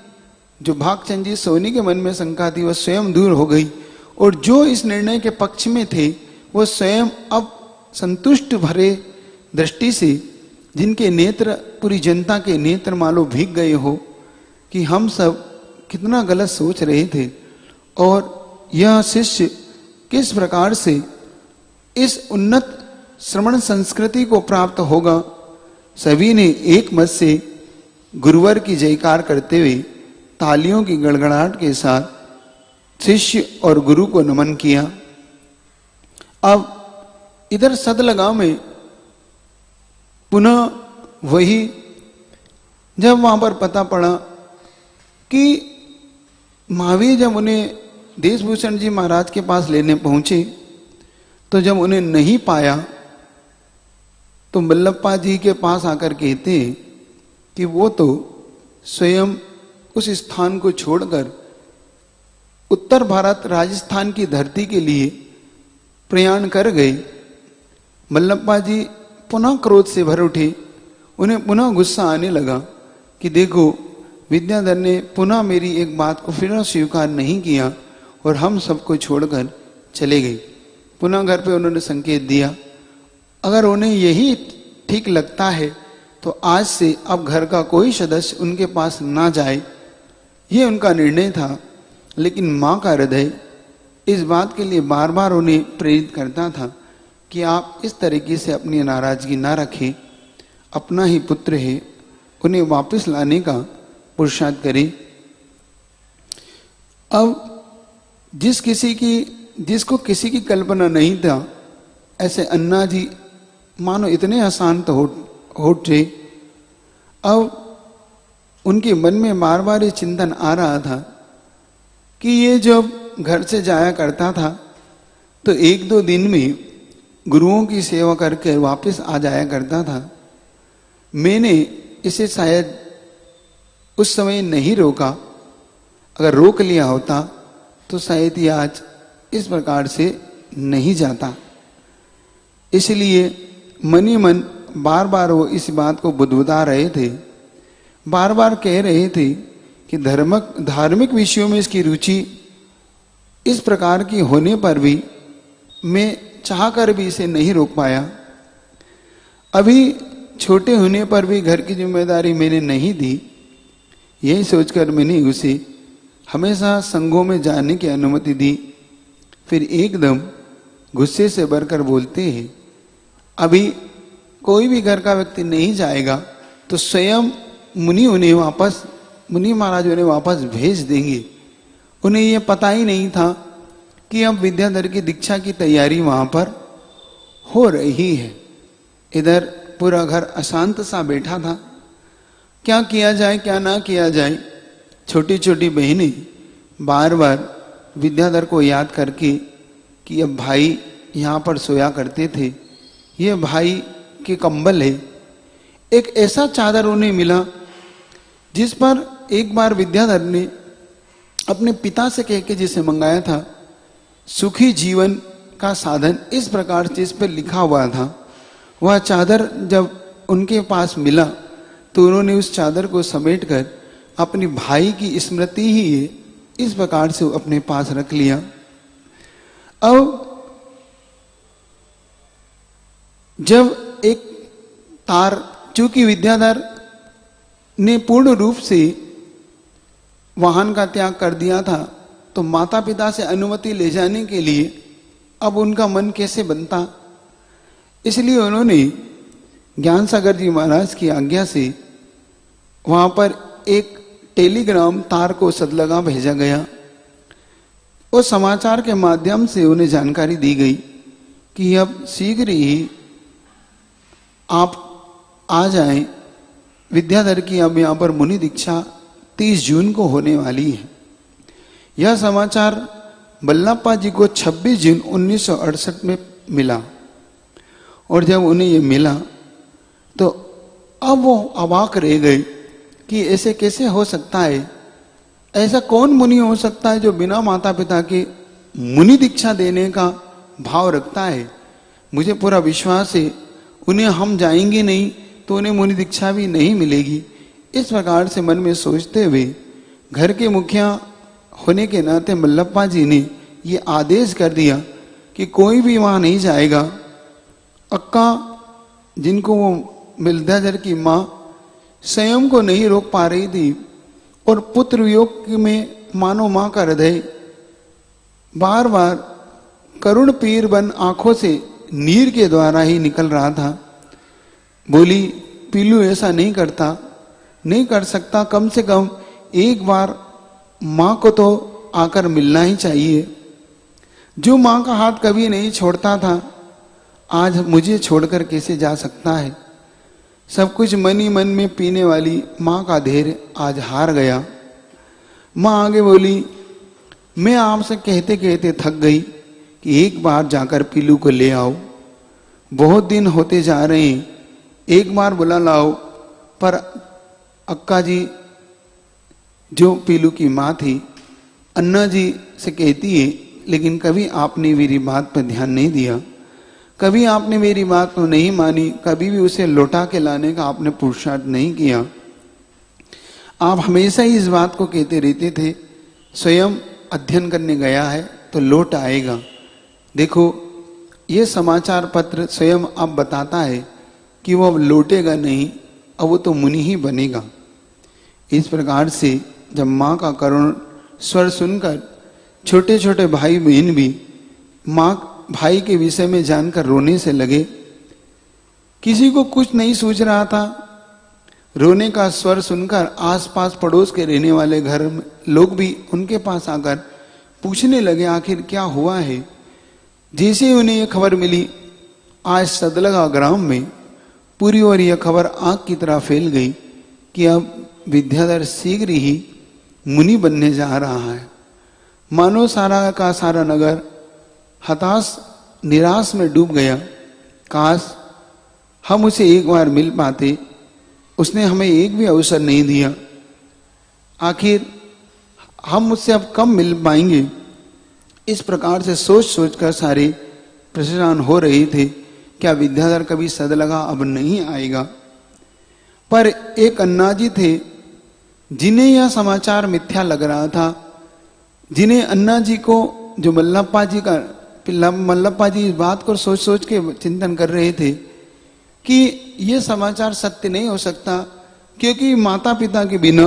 जो भागचंद जी सोनी के मन में शंका थी, वह स्वयं दूर हो गई और जो इस निर्णय के पक्ष में थे वो स्वयं अब संतुष्ट भरे दृष्टि से, जिनके नेत्र पूरी जनता के नेत्र मालो भीग गए हो कि हम सब कितना गलत सोच रहे थे और यह शिष्य किस प्रकार से इस उन्नत श्रवण संस्कृति को प्राप्त होगा। सभी ने एक मत से गुरुवर की जयकार करते हुए तालियों की गड़गड़ाहट के साथ शिष्य और गुरु को नमन किया। अब इधर सदलगांव में पुनः वही, जब वहां पर पता पड़ा कि महावीर जब उन्हें देशभूषण जी महाराज के पास लेने पहुंचे, तो जब उन्हें नहीं पाया तो मल्लप्पा जी के पास आकर कहते कि वो तो स्वयं उस स्थान को छोड़कर उत्तर भारत राजस्थान की धरती के लिए प्रयाण कर गए। मल्लप्पा जी पुनः क्रोध से भर उठे, उन्हें पुनः गुस्सा आने लगा कि देखो विद्याधर ने पुनः मेरी एक बात को फिर स्वीकार नहीं किया और हम सबको छोड़कर चले गए। पुनः घर पे उन्होंने संकेत दिया, अगर उन्हें यही ठीक लगता है तो आज से अब घर का कोई सदस्य उनके पास ना जाए, ये उनका निर्णय था। लेकिन माँ का हृदय इस बात के लिए बार बार उन्हें प्रेरित करता था कि आप इस तरीके से अपनी नाराजगी ना रखें, अपना ही पुत्र है, उन्हें वापस लाने का पुरुषार्थ करें। अब जिस किसी की जिसको किसी की कल्पना नहीं था, ऐसे अन्ना जी मानो इतने अशांत हो उठे। अब उनके मन में बार बार ये चिंतन आ रहा था कि ये जब घर से जाया करता था तो एक दो दिन में गुरुओं की सेवा करके वापस आ जाया करता था। मैंने इसे शायद उस समय नहीं रोका, अगर रोक लिया होता तो शायद ये आज इस प्रकार से नहीं जाता। इसलिए मन ही मन बार बार वो इस बात को बुदबुदा रहे थे, बार बार कह रहे थे कि धार्मिक विषयों में इसकी रुचि इस प्रकार की होने पर भी मैं चाहकर भी इसे नहीं रोक पाया। अभी छोटे होने पर भी घर की जिम्मेदारी मैंने नहीं दी, यही सोचकर मैंने उसे हमेशा संघों में जाने की अनुमति दी। फिर एकदम गुस्से से भरकर बोलते हैं, अभी कोई भी घर का व्यक्ति नहीं जाएगा तो स्वयं मुनि महाराज उन्हें वापस भेज देंगे। उन्हें यह पता ही नहीं था कि अब विद्याधर की दीक्षा की तैयारी वहां पर हो रही है। इधर पूरा घर अशांत सा बैठा था, क्या किया जाए क्या ना किया जाए। छोटी छोटी बहनें बार बार विद्याधर को याद करके कि अब भाई यहाँ पर सोया करते थे, ये भाई के कंबल है। एक ऐसा चादर उन्हें मिला जिस पर एक बार विद्याधर ने अपने पिता से कह के जिसे मंगाया था, सुखी जीवन का साधन, इस प्रकार से इस पर लिखा हुआ था। वह चादर जब उनके पास मिला तो उन्होंने उस चादर को समेटकर अपने भाई की स्मृति ही है इस प्रकार से अपने पास रख लिया। अब जब एक तार, चूंकि विद्याधर ने पूर्ण रूप से वाहन का त्याग कर दिया था तो माता पिता से अनुमति ले जाने के लिए अब उनका मन कैसे बनता। इसलिए उन्होंने ज्ञान सागर जी महाराज की आज्ञा से वहां पर एक टेलीग्राम तार को सदलगा भेजा गया। उस समाचार के माध्यम से उन्हें जानकारी दी गई कि अब शीघ्र ही आप आ जाएं, विद्याधर की अब यहाँ पर मुनि दीक्षा 30 जून को होने वाली है। यह समाचार बल्लप्पा जी को 26 जून 1968 में मिला और जब उन्हें ये मिला तो अब वो अवाक रह गए कि ऐसे कैसे हो सकता है, ऐसा कौन मुनि हो सकता है जो बिना माता पिता के मुनि दीक्षा देने का भाव रखता है। मुझे पूरा विश्वास है उन्हें हम जाएंगे नहीं तो उन्हें मुनि दीक्षा भी नहीं मिलेगी। इस प्रकार से मन में सोचते हुए घर के मुखिया होने के नाते बल्लप्पा जी ने ये आदेश कर दिया कि कोई भी वहां नहीं जाएगा। अक्का, जिनको वो विद्याधर की माँ स्वयं को नहीं रोक पा रही थी और पुत्र वियोग में मानो माँ का हृदय बार बार करुण पीर बन आंखों से नीर के द्वारा ही निकल रहा था, बोली, पीलू ऐसा नहीं करता, नहीं कर सकता, कम से कम एक बार माँ को तो आकर मिलना ही चाहिए। जो माँ का हाथ कभी नहीं छोड़ता था आज मुझे छोड़कर कैसे जा सकता है। सब कुछ मन ही मन में पीने वाली माँ का धैर्य आज हार गया। माँ आगे बोली, मैं आपसे कहते कहते थक गई कि एक बार जाकर पीलू को ले आओ, बहुत दिन होते जा रहे हैं, एक बार बुला लाओ। पर अक्का जी जो पीलू की माँ थी अन्ना जी से कहती है, लेकिन कभी आपने मेरी बात पर ध्यान नहीं दिया, कभी आपने मेरी बात को नहीं मानी, कभी भी उसे लौटा के लाने का आपने पुरुषार्थ नहीं किया। आप हमेशा ही इस बात को कहते रहते थे स्वयं अध्ययन करने गया है तो लौट आएगा। देखो ये समाचार पत्र स्वयं अब बताता है कि वो अब लौटेगा नहीं, अब वो तो मुनि ही बनेगा। इस प्रकार से जब माँ का करुण स्वर सुनकर छोटे छोटे भाई बहन भी माँ भाई के विषय में जानकर रोने से लगे। किसी को कुछ नहीं सूझ रहा था। रोने का स्वर सुनकर आसपास पड़ोस के रहने वाले घर लोग भी उनके पास आकर पूछने लगे आखिर क्या हुआ है। जैसे ही उन्हें यह खबर मिली, आज सदलगा ग्राम में पूरी ओर यह खबर आग की तरह फैल गई कि अब विद्याधर शीघ्र ही मुनि बनने जा रहा है। मानो सारा का सारा नगर हताश निराश में डूब गया। काश हम उसे एक बार मिल पाते, उसने हमें एक भी अवसर नहीं दिया। आखिर हम उससे अब कब मिल पाएंगे। इस प्रकार से सोच सोचकर सारे परेशान हो रहे थे, क्या विद्याधर कभी सदलगा अब नहीं आएगा। पर एक अन्ना जी थे जिन्हें यह समाचार मिथ्या लग रहा था, जिन्हें अन्ना जी को, जो मल्लप्पा जी इस बात को सोच सोच के चिंतन कर रहे थे कि यह समाचार सत्य नहीं हो सकता, क्योंकि माता पिता के बिना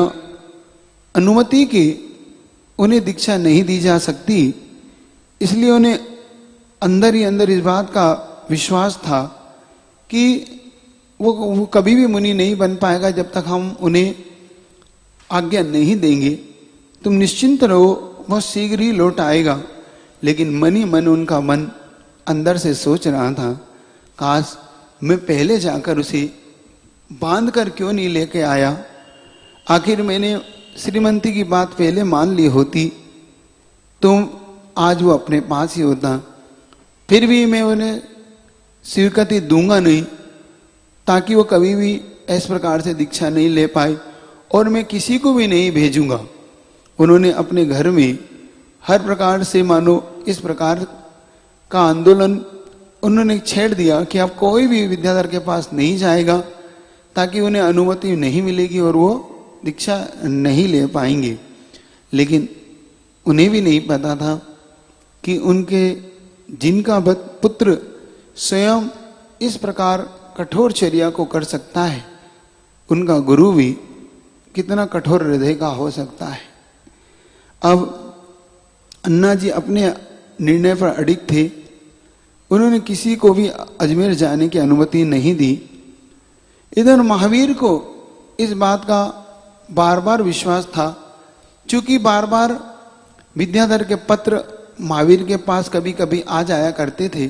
अनुमति के उन्हें दीक्षा नहीं दी जा सकती। इसलिए उन्हें अंदर ही अंदर इस बात का विश्वास था कि वो कभी भी मुनि नहीं बन पाएगा जब तक हम उन्हें आज्ञा नहीं देंगे। तुम निश्चिंत रहो, वह शीघ्र ही लौट आएगा। लेकिन मन ही मन उनका मन अंदर से सोच रहा था, काश मैं पहले जाकर उसे बांध कर क्यों नहीं लेके आया। आखिर मैंने श्रीमंती की बात पहले मान ली होती तो आज वो अपने पास ही होता। फिर भी मैं उन्हें स्वीकृति दूंगा नहीं, ताकि वो कभी भी इस प्रकार से दीक्षा नहीं ले पाए, और मैं किसी को भी नहीं भेजूंगा। उन्होंने अपने घर में हर प्रकार से मानो इस प्रकार का आंदोलन उन्होंने छेड़ दिया कि अब कोई भी विद्याधर के पास नहीं जाएगा, ताकि उन्हें अनुमति नहीं मिलेगी और वो दीक्षा नहीं ले पाएंगे। लेकिन उन्हें भी नहीं पता था कि उनके जिनका पुत्र स्वयं इस प्रकार कठोर चर्या को कर सकता है, उनका गुरु भी कितना कठोर हृदय का हो सकता है। अब अन्ना जी अपने निर्णय पर अडिग थे। उन्होंने किसी को भी अजमेर जाने की अनुमति नहीं दी। इधर महावीर को इस बात का बार बार विश्वास था, क्योंकि बार बार विद्याधर के पत्र महावीर के पास कभी कभी आ जाया करते थे,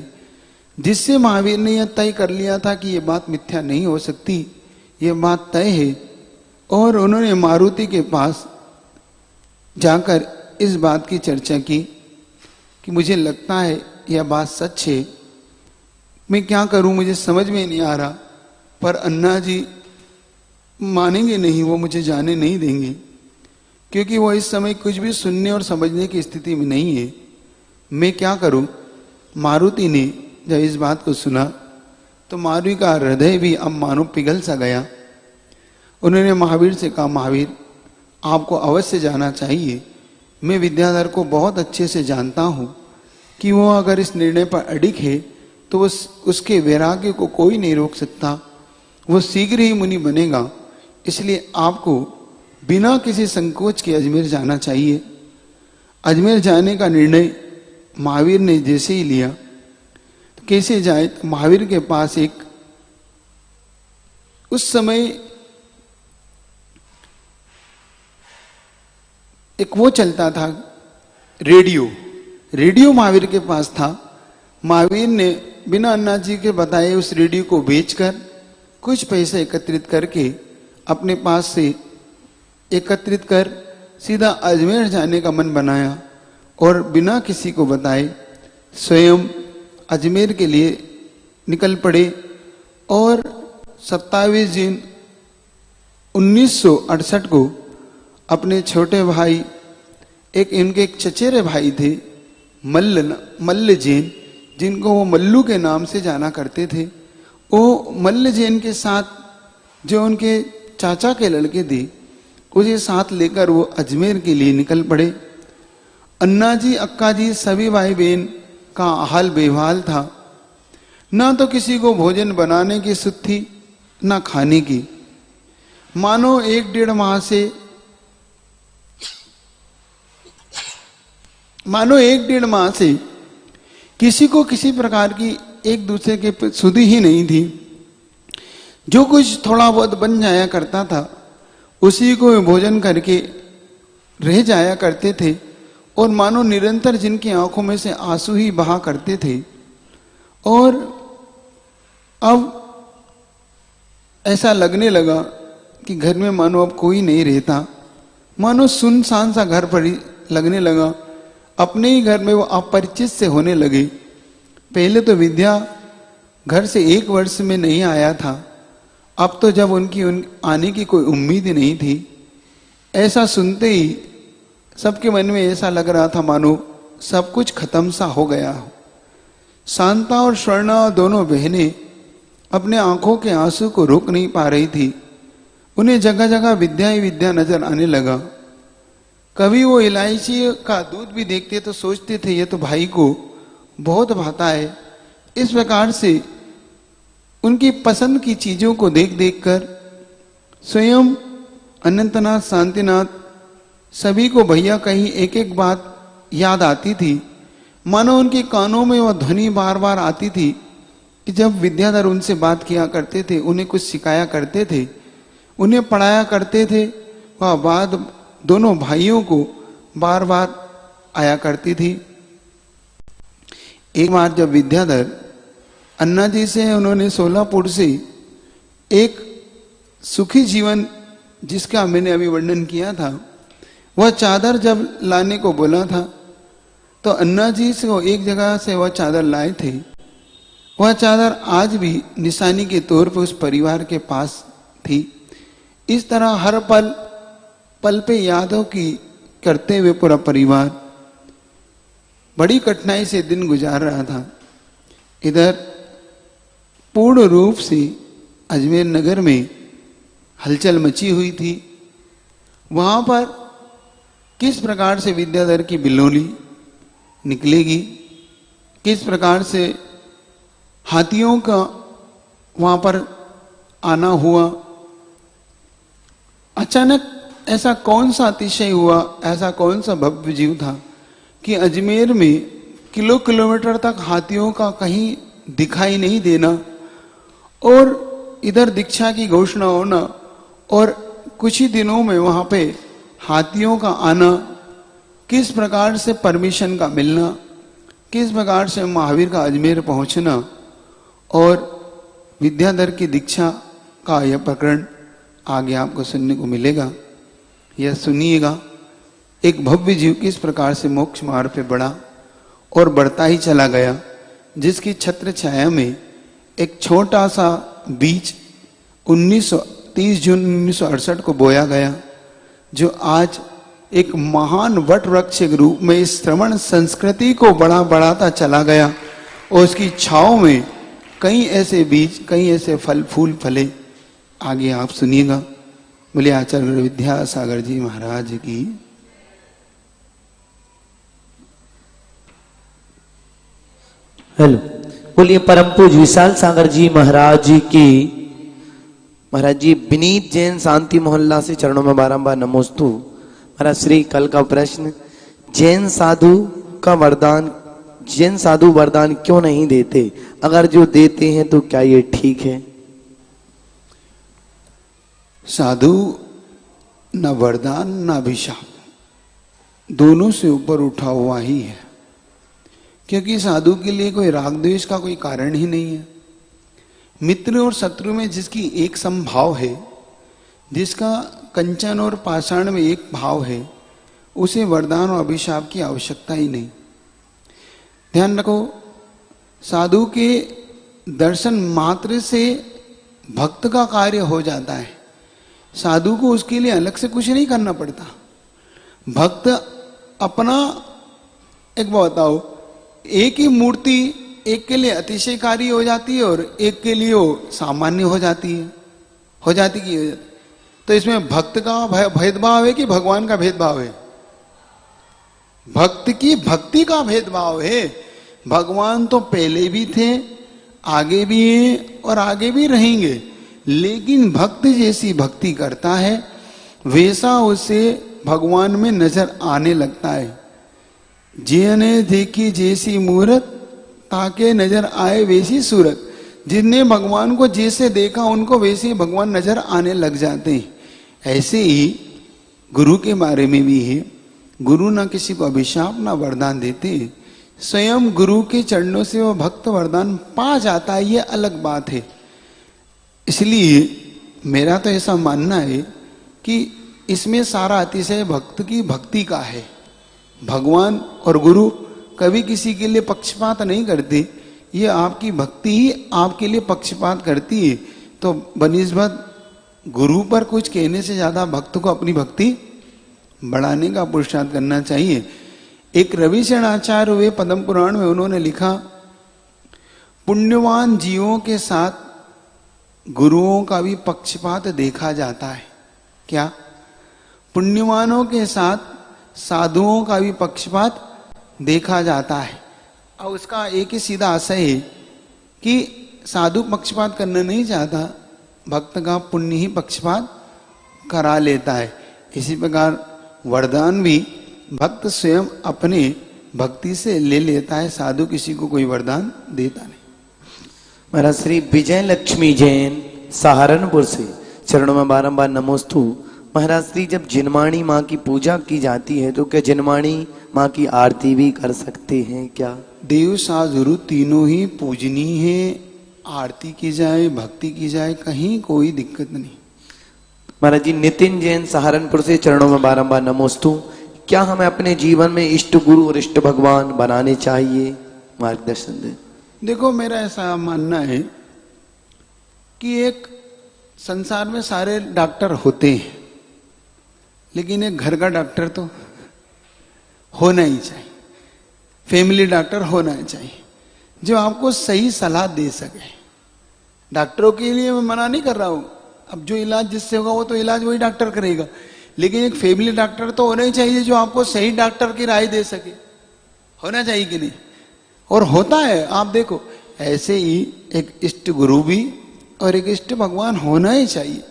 जिससे महावीर ने यह तय कर लिया था कि यह बात मिथ्या नहीं हो सकती, यह बात तय है। और उन्होंने मारुति के पास जाकर इस बात की चर्चा की कि मुझे लगता है यह बात सच है, मैं क्या करूं, मुझे समझ में नहीं आ रहा। पर अन्ना जी मानेंगे नहीं, वो मुझे जाने नहीं देंगे, क्योंकि वो इस समय कुछ भी सुनने और समझने की स्थिति में नहीं है। मैं क्या करूं। मारुति ने जब इस बात को सुना तो मारुति का हृदय भी अब मानो पिघल सा गया। उन्होंने महावीर से कहा, महावीर आपको अवश्य जाना चाहिए। मैं विद्याधर को बहुत अच्छे से जानता हूं कि वो अगर इस निर्णय पर अडिग है तो वो उसके वैराग्य को कोई नहीं रोक सकता, वो शीघ्र ही मुनि बनेगा। इसलिए आपको बिना किसी संकोच के अजमेर जाना चाहिए। अजमेर जाने का निर्णय महावीर ने जैसे ही लिया, तो कैसे जाए। तो महावीर के पास उस समय एक वो चलता था रेडियो महावीर के पास था। महावीर ने बिना अन्ना जी के बताए उस रेडियो को बेचकर कुछ पैसे एकत्रित करके अपने पास से एकत्रित कर सीधा अजमेर जाने का मन बनाया, और बिना किसी को बताए स्वयं अजमेर के लिए निकल पड़े। और 27 जून 1968 को अपने छोटे भाई, इनके एक चचेरे भाई थे मल्ल जैन, जिनको वो मल्लू के नाम से जाना करते थे, वो मल्ल जैन के साथ जो उनके चाचा के लड़के थे उसे साथ लेकर वो अजमेर के लिए निकल पड़े। अन्ना जी अक्का जी सभी भाई बहन का हाल बेहाल था। ना तो किसी को भोजन बनाने की सुध थी, ना खाने की। मानो 1-1.5 माह से किसी को किसी प्रकार की एक दूसरे के सुध ही नहीं थी। जो कुछ थोड़ा बहुत बन जाया करता था उसी को भोजन करके रह जाया करते थे। और मानो निरंतर जिनकी आंखों में से आंसू ही बहा करते थे। और अब ऐसा लगने लगा कि घर में मानो अब कोई नहीं रहता, मानो सुनसान सा घर पर लगने लगा। अपने ही घर में वो अपरिचित से होने लगे। पहले तो विद्या घर से 1 वर्ष में नहीं आया था, अब तो जब उनकी आने की कोई उम्मीद ही नहीं थी, ऐसा सुनते ही सबके मन में ऐसा लग रहा था मानो सब कुछ खत्म सा हो गया हो। शांता और स्वर्णा दोनों बहनें अपने आंखों के आंसू को रोक नहीं पा रही थी। उन्हें जगह जगह विद्या ही विद्या नजर आने लगा। कभी वो इलायची का दूध भी देखते तो सोचते थे ये तो भाई को बहुत भाता है। इस प्रकार से उनकी पसंद की चीजों को देख देख कर स्वयं अनंतनाथ शांतिनाथ सभी को भैया कहीं एक एक बात याद आती थी। मानो उनके कानों में वह ध्वनि बार बार आती थी कि जब विद्याधर उनसे बात किया करते थे, उन्हें कुछ सिखाया करते थे, उन्हें पढ़ाया करते थे, वह बात दोनों भाइयों को बार बार आया करती थी। एक बार जब विद्याधर अन्ना जी से उन्होंने सोलापुर से एक सुखी जीवन जिसका मैंने अभी वर्णन किया था, वह चादर जब लाने को बोला था तो अन्ना जी से वो एक जगह से वह चादर लाए थे। वह चादर आज भी निशानी के तौर पर उस परिवार के पास थी। इस तरह हर पल पल पे यादों की करते हुए पूरा परिवार बड़ी कठिनाई से दिन गुजार रहा था। इधर पूर्ण रूप से अजमेर नगर में हलचल मची हुई थी। वहां पर किस प्रकार से विद्याधर की बिलोली निकलेगी, किस प्रकार से हाथियों का वहां पर आना हुआ। अचानक ऐसा कौन सा अतिशय हुआ, ऐसा कौन सा भव्य जीव था कि अजमेर में किलोमीटर तक हाथियों का कहीं दिखाई नहीं देना और इधर दीक्षा की घोषणा होना और कुछ ही दिनों में वहां पे हाथियों का आना, किस प्रकार से परमिशन का मिलना, किस प्रकार से महावीर का अजमेर पहुंचना और विद्याधर की दीक्षा का यह प्रकरण आगे आपको सुनने को मिलेगा। यह सुनिएगा, एक भव्य जीव किस प्रकार से मोक्ष मार्ग पे बढ़ा और बढ़ता ही चला गया, जिसकी छत्र छाया में एक छोटा सा बीज 30 जून 1968 को बोया गया, जो आज एक महान वट वृक्ष के रूप में इस श्रवण संस्कृति को बढ़ाता चला गया और उसकी छांव में कई ऐसे बीज, कई ऐसे फल फूल फले। आगे आप सुनिएगा। बोले आचार्य विद्यासागर जी महाराज की। हेलो, बोलिए परम पूज्य विशाल सागर जी महाराज जी की। महाराज जी विनीत जैन शांति मोहल्ला से चरणों में बारंबार नमोस्तु। महाराज श्री कल का प्रश्न, जैन साधु वरदान क्यों नहीं देते? अगर जो देते हैं तो क्या ये ठीक है? साधु न वरदान न अभिशाप, दोनों से ऊपर उठा हुआ ही है, क्योंकि साधु के लिए कोई राग द्वेष का कोई कारण ही नहीं है। मित्र और शत्रु में जिसकी एक समभाव है, जिसका कंचन और पाषाण में एक भाव है, उसे वरदान और अभिशाप की आवश्यकता ही नहीं। ध्यान रखो, साधु के दर्शन मात्र से भक्त का कार्य हो जाता है। साधु को उसके लिए अलग से कुछ नहीं करना पड़ता। भक्त अपना, एक बात बताओ, एक ही मूर्ति एक के लिए अतिशयकारी हो जाती है और एक के लिए वो सामान्य हो जाती है, हो जाती कि तो इसमें भक्त का भेदभाव है कि भगवान का भेदभाव है? भक्त की भक्ति का भेदभाव है। भगवान तो पहले भी थे, आगे भी हैं और आगे भी रहेंगे, लेकिन भक्त जैसी भक्ति करता है वैसा उसे भगवान में नजर आने लगता है। जिन्हें देखी जैसी मूरत ताके नजर आए वैसी सूरत। जिनने भगवान को जैसे देखा उनको वैसे ही भगवान नजर आने लग जाते हैं। ऐसे ही गुरु के बारे में भी है। गुरु ना किसी को अभिशाप ना वरदान देते, स्वयं गुरु के चरणों से वह भक्त वरदान पा जाता है, ये अलग बात है। इसलिए मेरा तो ऐसा मानना है कि इसमें सारा अतिशय भक्त की भक्ति का है। भगवान और गुरु कभी किसी के लिए पक्षपात नहीं करते, ये आपकी भक्ति ही आपके लिए पक्षपात करती है। तो बनिस्बत गुरु पर कुछ कहने से ज्यादा भक्त को अपनी भक्ति बढ़ाने का पुरुषार्थ करना चाहिए। एक रविशरण आचार्य हुए पद्म पुराण में, उन्होंने लिखा, पुण्यवान जीवों के साथ गुरुओं का भी पक्षपात देखा जाता है। क्या? पुण्यवानों के साथ साधुओं का भी पक्षपात देखा जाता है। और उसका एक ही सीधा आशय है कि साधु पक्षपात करना नहीं चाहता, भक्त का पुण्य ही पक्षपात करा लेता है। इसी प्रकार वरदान भी भक्त स्वयं अपने भक्ति से ले लेता है, साधु किसी को कोई वरदान देता नहीं। महाराज श्री विजय लक्ष्मी जैन सहारनपुर से चरणों में बारंबार नमोस्तु। महाराज श्री, जब जिनमाणी माँ की पूजा की जाती है तो क्या जिनमाणी माँ की आरती भी कर सकते हैं क्या? देव साधु तीनों ही पूजनीय है, आरती की जाए भक्ति की जाए, कहीं कोई दिक्कत नहीं। महाराज जी नितिन जैन सहारनपुर से चरणों में बारंबार नमोस्तु। क्या हमें अपने जीवन में इष्ट गुरु और इष्ट भगवान बनाने चाहिए? मार्गदर्शन दें। देखो, मेरा ऐसा मानना है कि एक संसार में सारे डॉक्टर होते हैं, लेकिन एक घर का डॉक्टर तो होना ही चाहिए, फैमिली डॉक्टर होना चाहिए, जो आपको सही सलाह दे सके। डॉक्टरों के लिए मैं मना नहीं कर रहा हूं, अब जो इलाज जिससे होगा वो तो इलाज वही डॉक्टर करेगा, लेकिन एक फैमिली डॉक्टर तो होना ही चाहिए जो आपको सही डॉक्टर की राय दे सके। होना चाहिए कि नहीं? और होता है, आप देखो, ऐसे ही एक इष्ट गुरु भी और एक इष्ट भगवान होना ही चाहिए,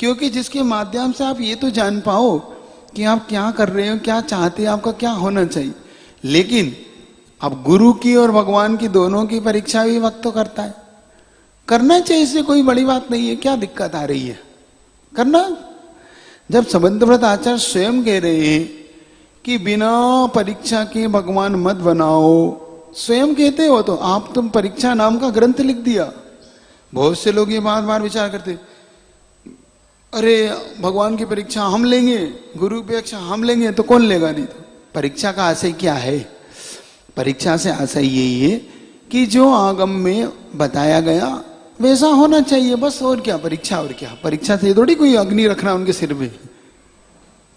क्योंकि जिसके माध्यम से आप ये तो जान पाओ कि आप क्या कर रहे हो, क्या चाहते हैं, आपका क्या होना चाहिए। लेकिन अब गुरु की और भगवान की दोनों की परीक्षा भी वक्त तो करता है, करना चाहिए, इससे कोई बड़ी बात नहीं है। क्या दिक्कत आ रही है? करना। जब संबंधव्रत आचार्य स्वयं कह रहे हैं कि बिना परीक्षा के भगवान मत बनाओ, स्वयं कहते हो, तो आप तुम परीक्षा नाम का ग्रंथ लिख दिया। बहुत से लोग ये बार बार विचार करते, अरे भगवान की परीक्षा हम लेंगे, गुरु की परीक्षा हम लेंगे, तो कौन लेगा? नहीं तो परीक्षा का आशय क्या है? परीक्षा से आशय यही है कि जो आगम में बताया गया वैसा होना चाहिए, बस। और क्या परीक्षा? और क्या परीक्षा से थोड़ी कोई अग्नि रखना उनके सिर में।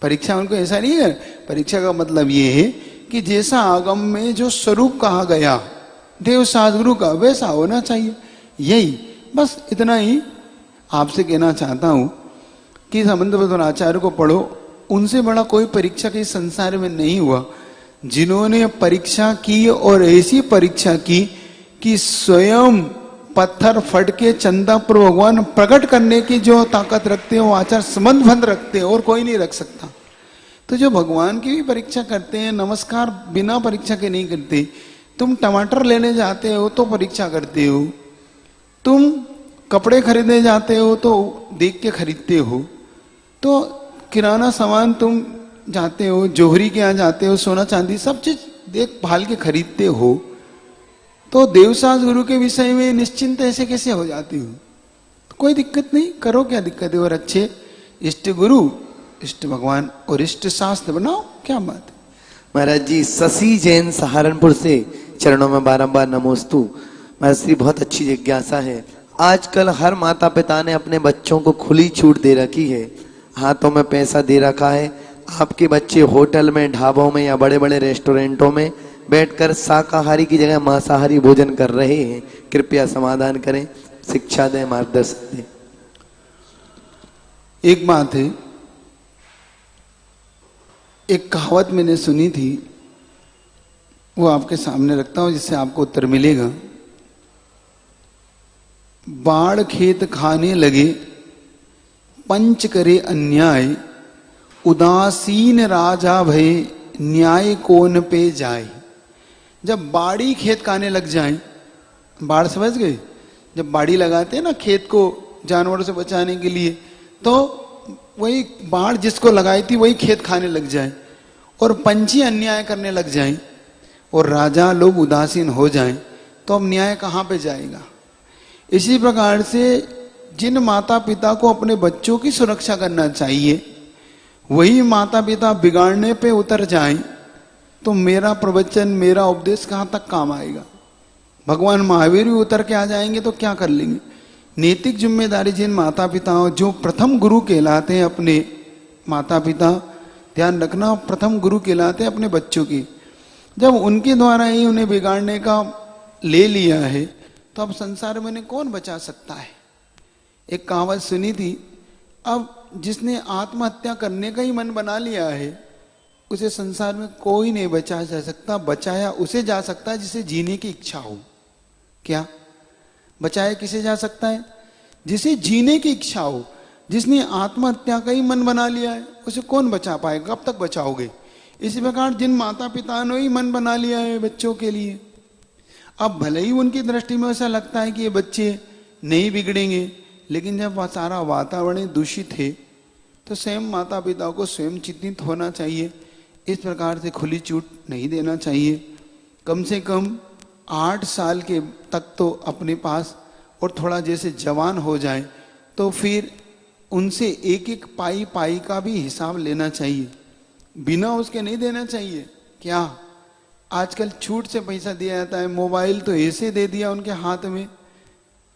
परीक्षा उनको ऐसा नहीं है। परीक्षा का मतलब ये है कि जैसा आगम में जो स्वरूप कहा गया देव सद्गुरु का, वैसा होना चाहिए। यही बस, इतना ही आपसे कहना चाहता हूं कि संबंधव्रत आचार्य को पढ़ो, उनसे बड़ा कोई परीक्षा के संसार में नहीं हुआ, जिन्होंने परीक्षा की और ऐसी परीक्षा की कि स्वयं पत्थर फट के चंदा पर भगवान प्रकट करने की जो ताकत रखते हैं वो आचार्य संबंध बंद रखते हैं, और कोई नहीं रख सकता। तो जो भगवान की भी परीक्षा करते हैं, नमस्कार बिना परीक्षा के नहीं करते। तुम टमाटर लेने जाते हो तो परीक्षा करते हो, तुम कपड़े खरीदने जाते हो तो देख के खरीदते हो, तो किराना सामान तुम जाते हो, जोहरी के यहाँ जाते हो, सोना चांदी सब चीज देख भाल के खरीदते हो, तो देवसास गुरु के विषय में निश्चिंत ऐसे कैसे हो जाती हो? तो कोई दिक्कत नहीं, करो, क्या दिक्कत है? और अच्छे इष्ट गुरु, इष्ट भगवान और इष्ट शास्त्र बनाओ, क्या बात है। महाराज जी शशि जैन सहारनपुर से चरणों में बारंबार नमोस्तु। महाराज श्री, बहुत अच्छी जिज्ञासा है। आजकल हर माता पिता ने अपने बच्चों को खुली छूट दे रखी है, हाथों में पैसा दे रखा है। आपके बच्चे होटल में, ढाबों में या बड़े बड़े रेस्टोरेंटों में बैठकर शाकाहारी की जगह मांसाहारी भोजन कर रहे हैं, कृपया समाधान करें, शिक्षा दें, मार्गदर्शन दें। एक बात है, एक कहावत मैंने सुनी थी, वो आपके सामने रखता हूं जिससे आपको उत्तर मिलेगा। बाढ़ खेत खाने लगे, पंच करे अन्याय, उदासीन राजा भय, न्याय कौन पे जाए। जब बाड़ी खेत खाने लग जाए, बाढ़ समझ गए, जब बाड़ी लगाते हैं ना खेत को जानवरों से बचाने के लिए, तो वही बाढ़ जिसको लगाई थी वही खेत खाने लग जाए, और पंछी अन्याय करने लग जाएं और राजा लोग उदासीन हो जाएं, तो अब न्याय कहाँ पे जाएगा। इसी प्रकार से जिन माता पिता को अपने बच्चों की सुरक्षा करना चाहिए, वही माता पिता बिगाड़ने पे उतर जाएं, तो मेरा प्रवचन, मेरा उपदेश कहाँ तक काम आएगा। भगवान महावीर भी उतर के आ जाएंगे तो क्या कर लेंगे। नैतिक जिम्मेदारी जिन माता पिताओं, जो प्रथम गुरु कहलाते हैं अपने माता पिता, ध्यान रखना, प्रथम गुरु कहलाते हैं अपने बच्चों की, जब उनके द्वारा ही उन्हें बिगाड़ने का ले लिया है, तो अब संसार में उन्हें कौन बचा सकता है। एक कहावत सुनी थी, अब जिसने आत्महत्या करने का ही मन बना लिया है, उसे संसार में कोई नहीं बचा जा सकता। बचाया उसे जा सकता है जिसे जीने की इच्छा हो। क्या बचाया किसे जा सकता है? जिसे जीने की इच्छा हो। जिसने आत्महत्या का ही मन बना लिया है, उसे कौन बचा पाएगा, कब तक बचाओगे। इसी प्रकार जिन माता पिता ने ही मन बना लिया है बच्चों के लिए, अब भले ही उनकी दृष्टि में ऐसा लगता है कि ये बच्चे नहीं बिगड़ेंगे, लेकिन जब सारा वातावरण दूषित है, तो स्वयं माता पिता को स्वयं चिंतित होना चाहिए। इस प्रकार से खुली छूट नहीं देना चाहिए। कम से कम 8 साल के तक तो अपने पास, और थोड़ा जैसे जवान हो जाए तो फिर उनसे एक एक पाई पाई का भी हिसाब लेना चाहिए, बिना उसके नहीं देना चाहिए। क्या आजकल छूट से पैसा दिया जाता है। मोबाइल तो ऐसे दे दिया उनके हाथ में,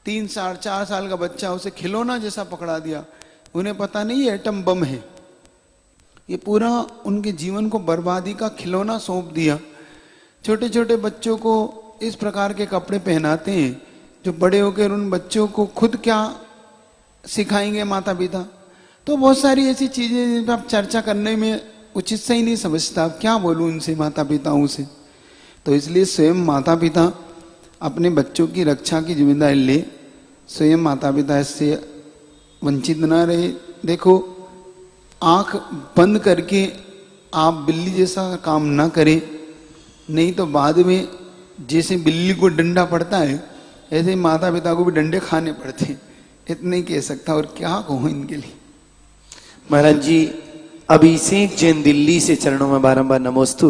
3 साल 4 साल का बच्चा, उसे खिलौना जैसा पकड़ा दिया। उन्हें पता नहीं है एटम बम है। ये पूरा उनके जीवन को बर्बादी का खिलौना सौंप दिया। छोटे छोटे बच्चों को इस प्रकार के कपड़े पहनाते हैं, जो बड़े होकर उन बच्चों को खुद क्या सिखाएंगे माता पिता। तो बहुत सारी ऐसी चीजें जिन पर आप चर्चा करने में उचित से ही नहीं समझता, क्या बोलूं उनसे, माता पिताओं से। तो इसलिए स्वयं माता पिता अपने बच्चों की रक्षा की जिम्मेदारी ले, स्वयं माता पिता इससे वंचित ना रहे। देखो, आंख बंद करके आप बिल्ली जैसा काम ना करें, नहीं तो बाद में जैसे बिल्ली को डंडा पड़ता है, ऐसे ही माता पिता को भी डंडे खाने पड़ते हैं। इतना ही कह सकता, और क्या कहूं इनके लिए। महाराज जी, अभिषेक जैन दिल्ली से चरणों में बारंबार नमोस्तु।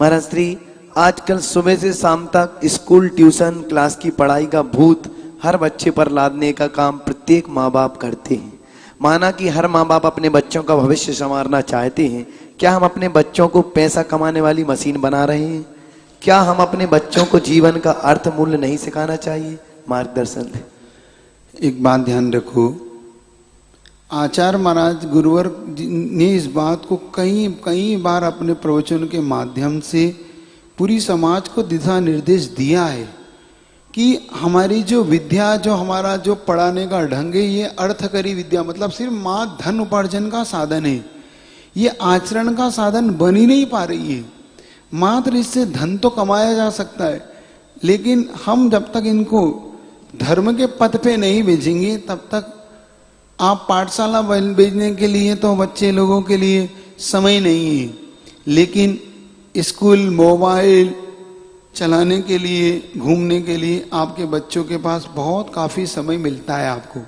महाराज श्री, आजकल सुबह से शाम तक स्कूल, ट्यूशन, क्लास की पढ़ाई का भूत हर बच्चे पर लादने का काम प्रत्येक माँ बाप करते हैं। माना कि हर माँ बाप अपने बच्चों का भविष्य संवारना चाहते हैं, क्या हम अपने बच्चों को पैसा कमाने वाली मशीन बना रहे हैं? क्या हम अपने बच्चों को जीवन का अर्थ मूल्य नहीं सिखाना चाहिए? मार्गदर्शन दें। एक बात ध्यान रखो, आचार्य महाराज गुरुवर ने इस बात को कई बार अपने प्रवचन के माध्यम से पूरी समाज को दिशा निर्देश दिया है कि हमारी जो विद्या, जो हमारा जो पढ़ाने का ढंग है, ये अर्थकरी विद्या, मतलब सिर्फ माँ धन उपार्जन का साधन है, ये आचरण का साधन बन ही नहीं पा रही है। मात्र इससे धन तो कमाया जा सकता है, लेकिन हम जब तक इनको धर्म के पथ पे नहीं भेजेंगे, तब तक आप पाठशाला भेजने के लिए तो बच्चे लोगों के लिए समय नहीं है, लेकिन स्कूल, मोबाइल चलाने के लिए, घूमने के लिए आपके बच्चों के पास बहुत काफी समय मिलता है आपको।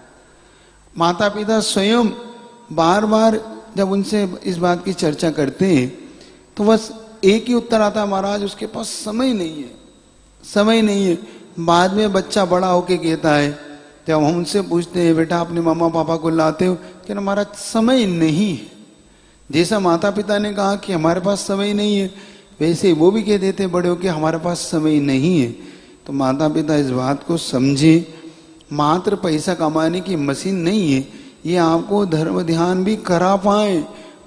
माता पिता स्वयं बार बार जब उनसे इस बात की चर्चा करते हैं, तो बस एक ही उत्तर आता है, महाराज उसके पास समय नहीं है, समय नहीं है। बाद में बच्चा बड़ा होके कहता है, जब हम उनसे पूछते हैं, बेटा अपने मामा पापा को लाते हो, कि हमारा समय नहीं है। जैसा माता पिता ने कहा कि हमारे पास समय नहीं है, वैसे वो भी कह देते बड़े होके हमारे पास समय नहीं है। तो माता पिता इस बात को समझे, मात्र पैसा कमाने की मशीन नहीं है, ये आपको धर्म ध्यान भी करा पाए,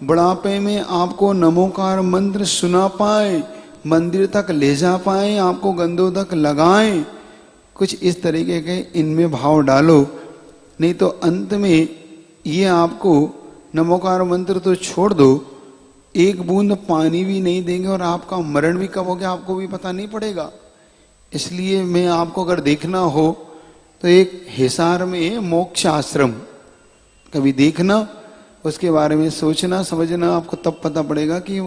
बुढ़ापे में आपको नमोकार मंत्र सुना पाए, मंदिर तक ले जा पाए, आपको गंदोदक लगाएं। कुछ इस तरीके के इनमें भाव डालो, नहीं तो अंत में ये आपको नमोकार मंत्र तो छोड़ दो, एक बूंद पानी भी नहीं देंगे और आपका मरण भी कब हो गया आपको भी पता नहीं पड़ेगा। इसलिए मैं आपको अगर देखना हो तो एक हिसार में है मोक्ष आश्रम, कभी देखना, उसके बारे में सोचना समझना, आपको तब पता पड़ेगा कि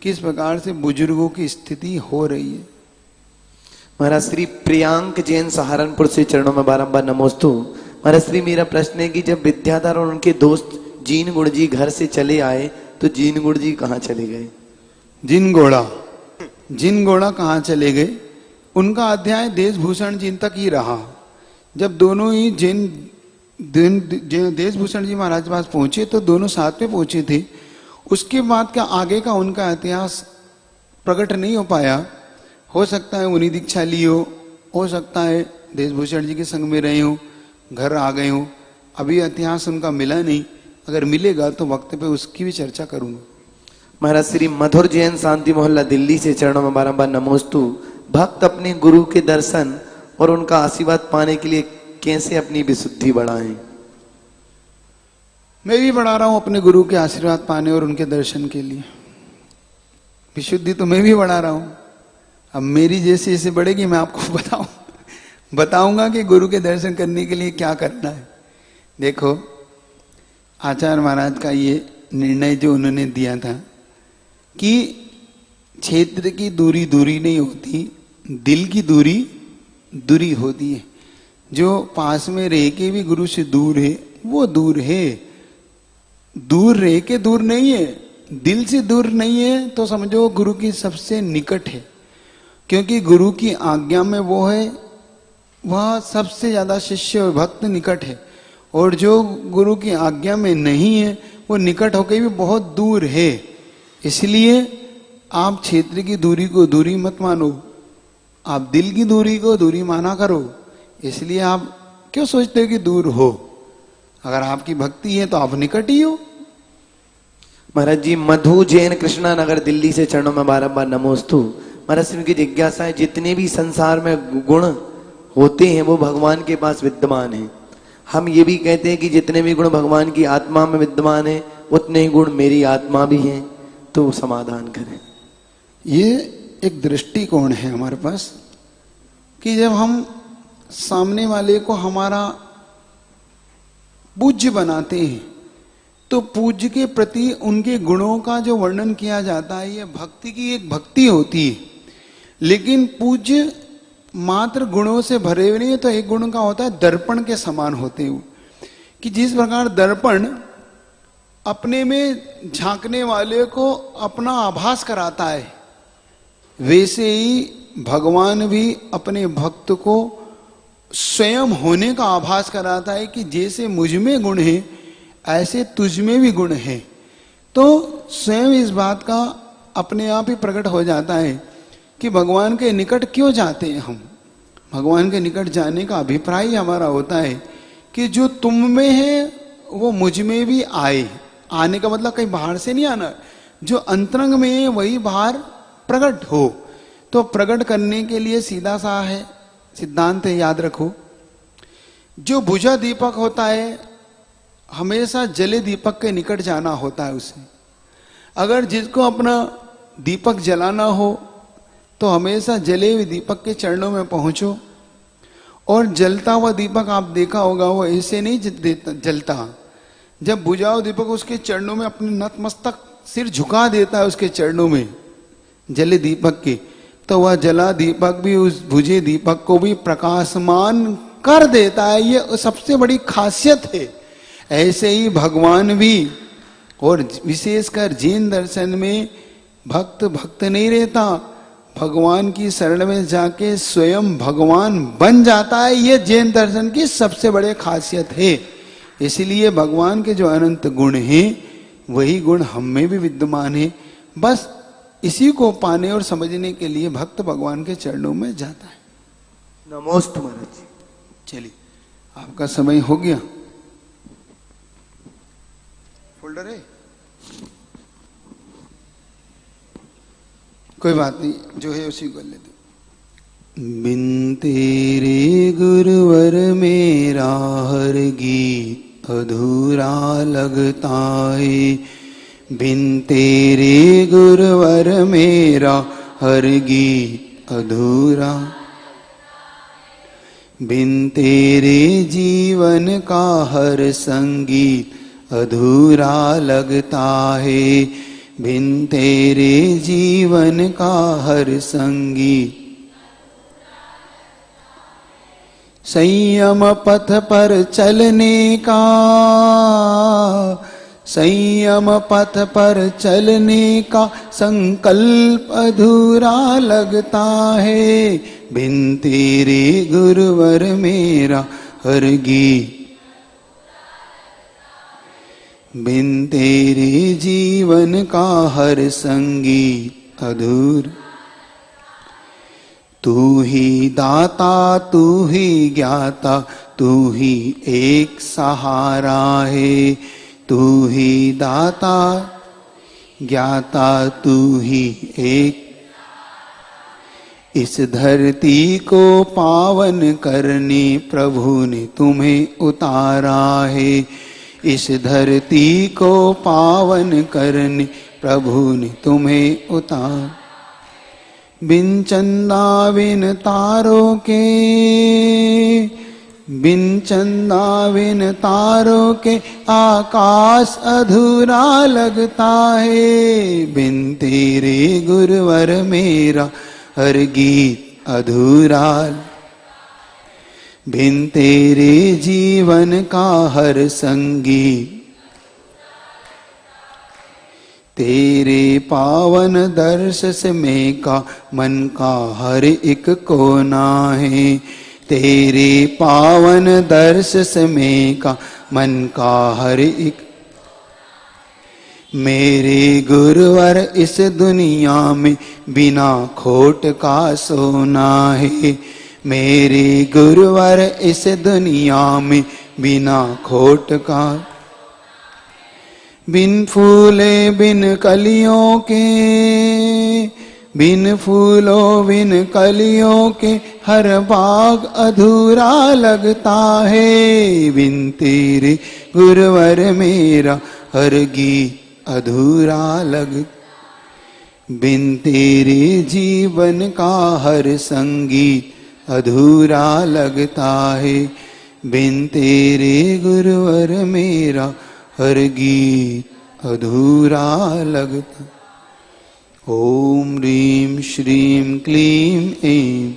किस प्रकार से बुजुर्गों की स्थिति हो रही है। महाराज श्री प्रियांक जैन सहारनपुर से चरणों में बारंबार नमोस्तु। महाराज श्री, मेरा प्रश्न है कि जब विद्याधर और उनके दोस्त जीन गुण जी घर से चले आए, तो जीन गुण जी कहाँ चले गए? जिन घोड़ा कहाँ चले गए? उनका अध्याय देशभूषण जी तक ही रहा। जब दोनों ही देशभूषण जी महाराज के पास पहुंचे तो दोनों साथ में पहुंचे थे। उसके बाद का आगे का उनका इतिहास प्रकट नहीं हो पाया। हो सकता है उन्हीं दीक्षा ली हो सकता है देशभूषण जी के संग में रहे हो, घर आ गए हो। अभी इतिहास उनका मिला नहीं, अगर मिलेगा तो वक्त पे उसकी भी चर्चा करूंगा। महाराज श्री मधुर जैन शांति मोहल्ला दिल्ली से चरणों में बारंबार नमोस्तु। भक्त अपने गुरु के दर्शन और उनका आशीर्वाद पाने के लिए कैसे अपनी विशुद्धि बढ़ाएं? मैं भी बढ़ा रहा हूं अपने गुरु के आशीर्वाद पाने और उनके दर्शन के लिए। विशुद्धि तो मैं भी बढ़ा रहा हूं। अब मेरी जैसे जैसे बढ़ेगी मैं आपको बताऊंगा कि गुरु के दर्शन करने के लिए क्या करना है। देखो, आचार्य महाराज का ये निर्णय जो उन्होंने दिया था कि क्षेत्र की दूरी दूरी नहीं होती, दिल की दूरी दूरी होती है। जो पास में रह के भी गुरु से दूर है वो दूर है, दूर रह के दूर नहीं है। दिल से दूर नहीं है तो समझो गुरु की सबसे निकट है, क्योंकि गुरु की आज्ञा में वो है, वह सबसे ज्यादा शिष्य और भक्त निकट है। और जो गुरु की आज्ञा में नहीं है वो निकट होकर भी बहुत दूर है। इसलिए आप क्षेत्र की दूरी को दूरी मत मानो, आप दिल की दूरी को दूरी माना करो। इसलिए आप क्यों सोचते हो कि दूर हो? अगर आपकी भक्ति है तो आप निकट ही हो। महाराज जी मधु जैन कृष्णा नगर दिल्ली से चरणों में बारंबार नमोस्तु। महाराज श्री की जिज्ञासा है, जितने भी संसार में गुण होते हैं वो भगवान के पास विद्यमान है। हम ये भी कहते हैं कि जितने भी गुण भगवान की आत्मा में विद्यमान है उतने ही गुण मेरी आत्मा भी हैं। तो समाधान करें। ये एक दृष्टिकोण है हमारे पास कि जब हम सामने वाले को हमारा पूज्य बनाते हैं तो पूज्य के प्रति उनके गुणों का जो वर्णन किया जाता है ये भक्ति की एक भक्ति होती है। लेकिन पूज्य मात्र गुणों से भरे हुए नहीं है, तो एक गुण का होता है दर्पण के समान होते हुए, कि जिस प्रकार दर्पण अपने में झांकने वाले को अपना आभास कराता है, वैसे ही भगवान भी अपने भक्त को स्वयं होने का आभास कराता है कि जैसे मुझ में गुण है ऐसे तुझ में भी गुण है। तो स्वयं इस बात का अपने आप ही प्रकट हो जाता है कि भगवान के निकट क्यों जाते हैं हम। भगवान के निकट जाने का अभिप्राय हमारा होता है कि जो तुम में है वो मुझ में भी आए। आने का मतलब कहीं बाहर से नहीं आना, जो अंतरंग में है वही बाहर प्रकट हो। तो प्रकट करने के लिए सीधा सा है सिद्धांत है, याद रखो। जो बुझा दीपक होता है हमेशा जले दीपक के निकट जाना होता है उसे। अगर जिसको अपना दीपक जलाना हो तो हमेशा जले हुए दीपक के चरणों में पहुंचो। और जलता हुआ दीपक आप देखा होगा वो ऐसे नहीं जलता। जब बुझा हुआ दीपक उसके चरणों में अपने नतमस्तक सिर झुका देता है उसके चरणों में जले दीपक के, तो वह जला दीपक भी उस बुझे दीपक को भी प्रकाशमान कर देता है। ये सबसे बड़ी खासियत है। ऐसे ही भगवान भी, और विशेषकर जैन दर्शन में भक्त भक्त नहीं रहता, भगवान की शरण में जाके स्वयं भगवान बन जाता है। ये जैन दर्शन की सबसे बड़ी खासियत है। इसलिए भगवान के जो अनंत गुण हैं वही गुण हम में भी विद्यमान है। बस इसी को पाने और समझने के लिए भक्त भगवान के चरणों में जाता है। नमोस्तु महाराज जी। चलिए, आपका समय हो गया। फोल्डर है, कोई बात नहीं, जो है उसी को ले दो। बिन तेरे गुरुवर मेरा हर गीत अधूरा लगता है। बिन तेरे गुरुवर मेरा हर गीत अधूरा, बिन तेरे जीवन का हर संगीत अधूरा लगता है। बिन तेरे जीवन का हर संगीत। संयम पथ पर चलने का संयम पथ पर चलने का संकल्प अधूरा लगता है। बिन तेरे गुरुवर मेरा हर गीत, बिन तेरे जीवन का हर संगीत अधूर। तू ही दाता, तू ही ज्ञाता, तू ही एक सहारा है। तू ही दाता ज्ञाता, तू ही एक। इस धरती को पावन करने प्रभु ने तुम्हें उतारा है। इस धरती को पावन करने प्रभु ने तुम्हें उतारा। बिन चंदा बिन तारों के, बिन चंदा बिन तारों के आकाश अधूरा लगता है। बिन तेरे गुरुवर मेरा हर गीत अधूरा। बिन तेरे जीवन का हर संगीत। तेरे पावन दर्श से में का मन का हर एक कोना है। तेरे पावन दर्श से में का मन का हर एक। मेरे गुरुवर इस दुनिया में बिना खोट का सोना है। मेरे गुरुवर इस दुनिया में बिना खोट का। बिन फूले बिन कलियों के, बिन फूलों बिन कलियों के हर बाग अधूरा लगता है। बिन तेरे गुरुवर मेरा हर गीत अधूरा लग। बिन तेरे जीवन का हर संगीत अधूरा लगता है। बिन तेरे गुरुवर मेरा हर गीत अधूरा लगता। ओम ह्रीं श्रीं क्लीं ऐं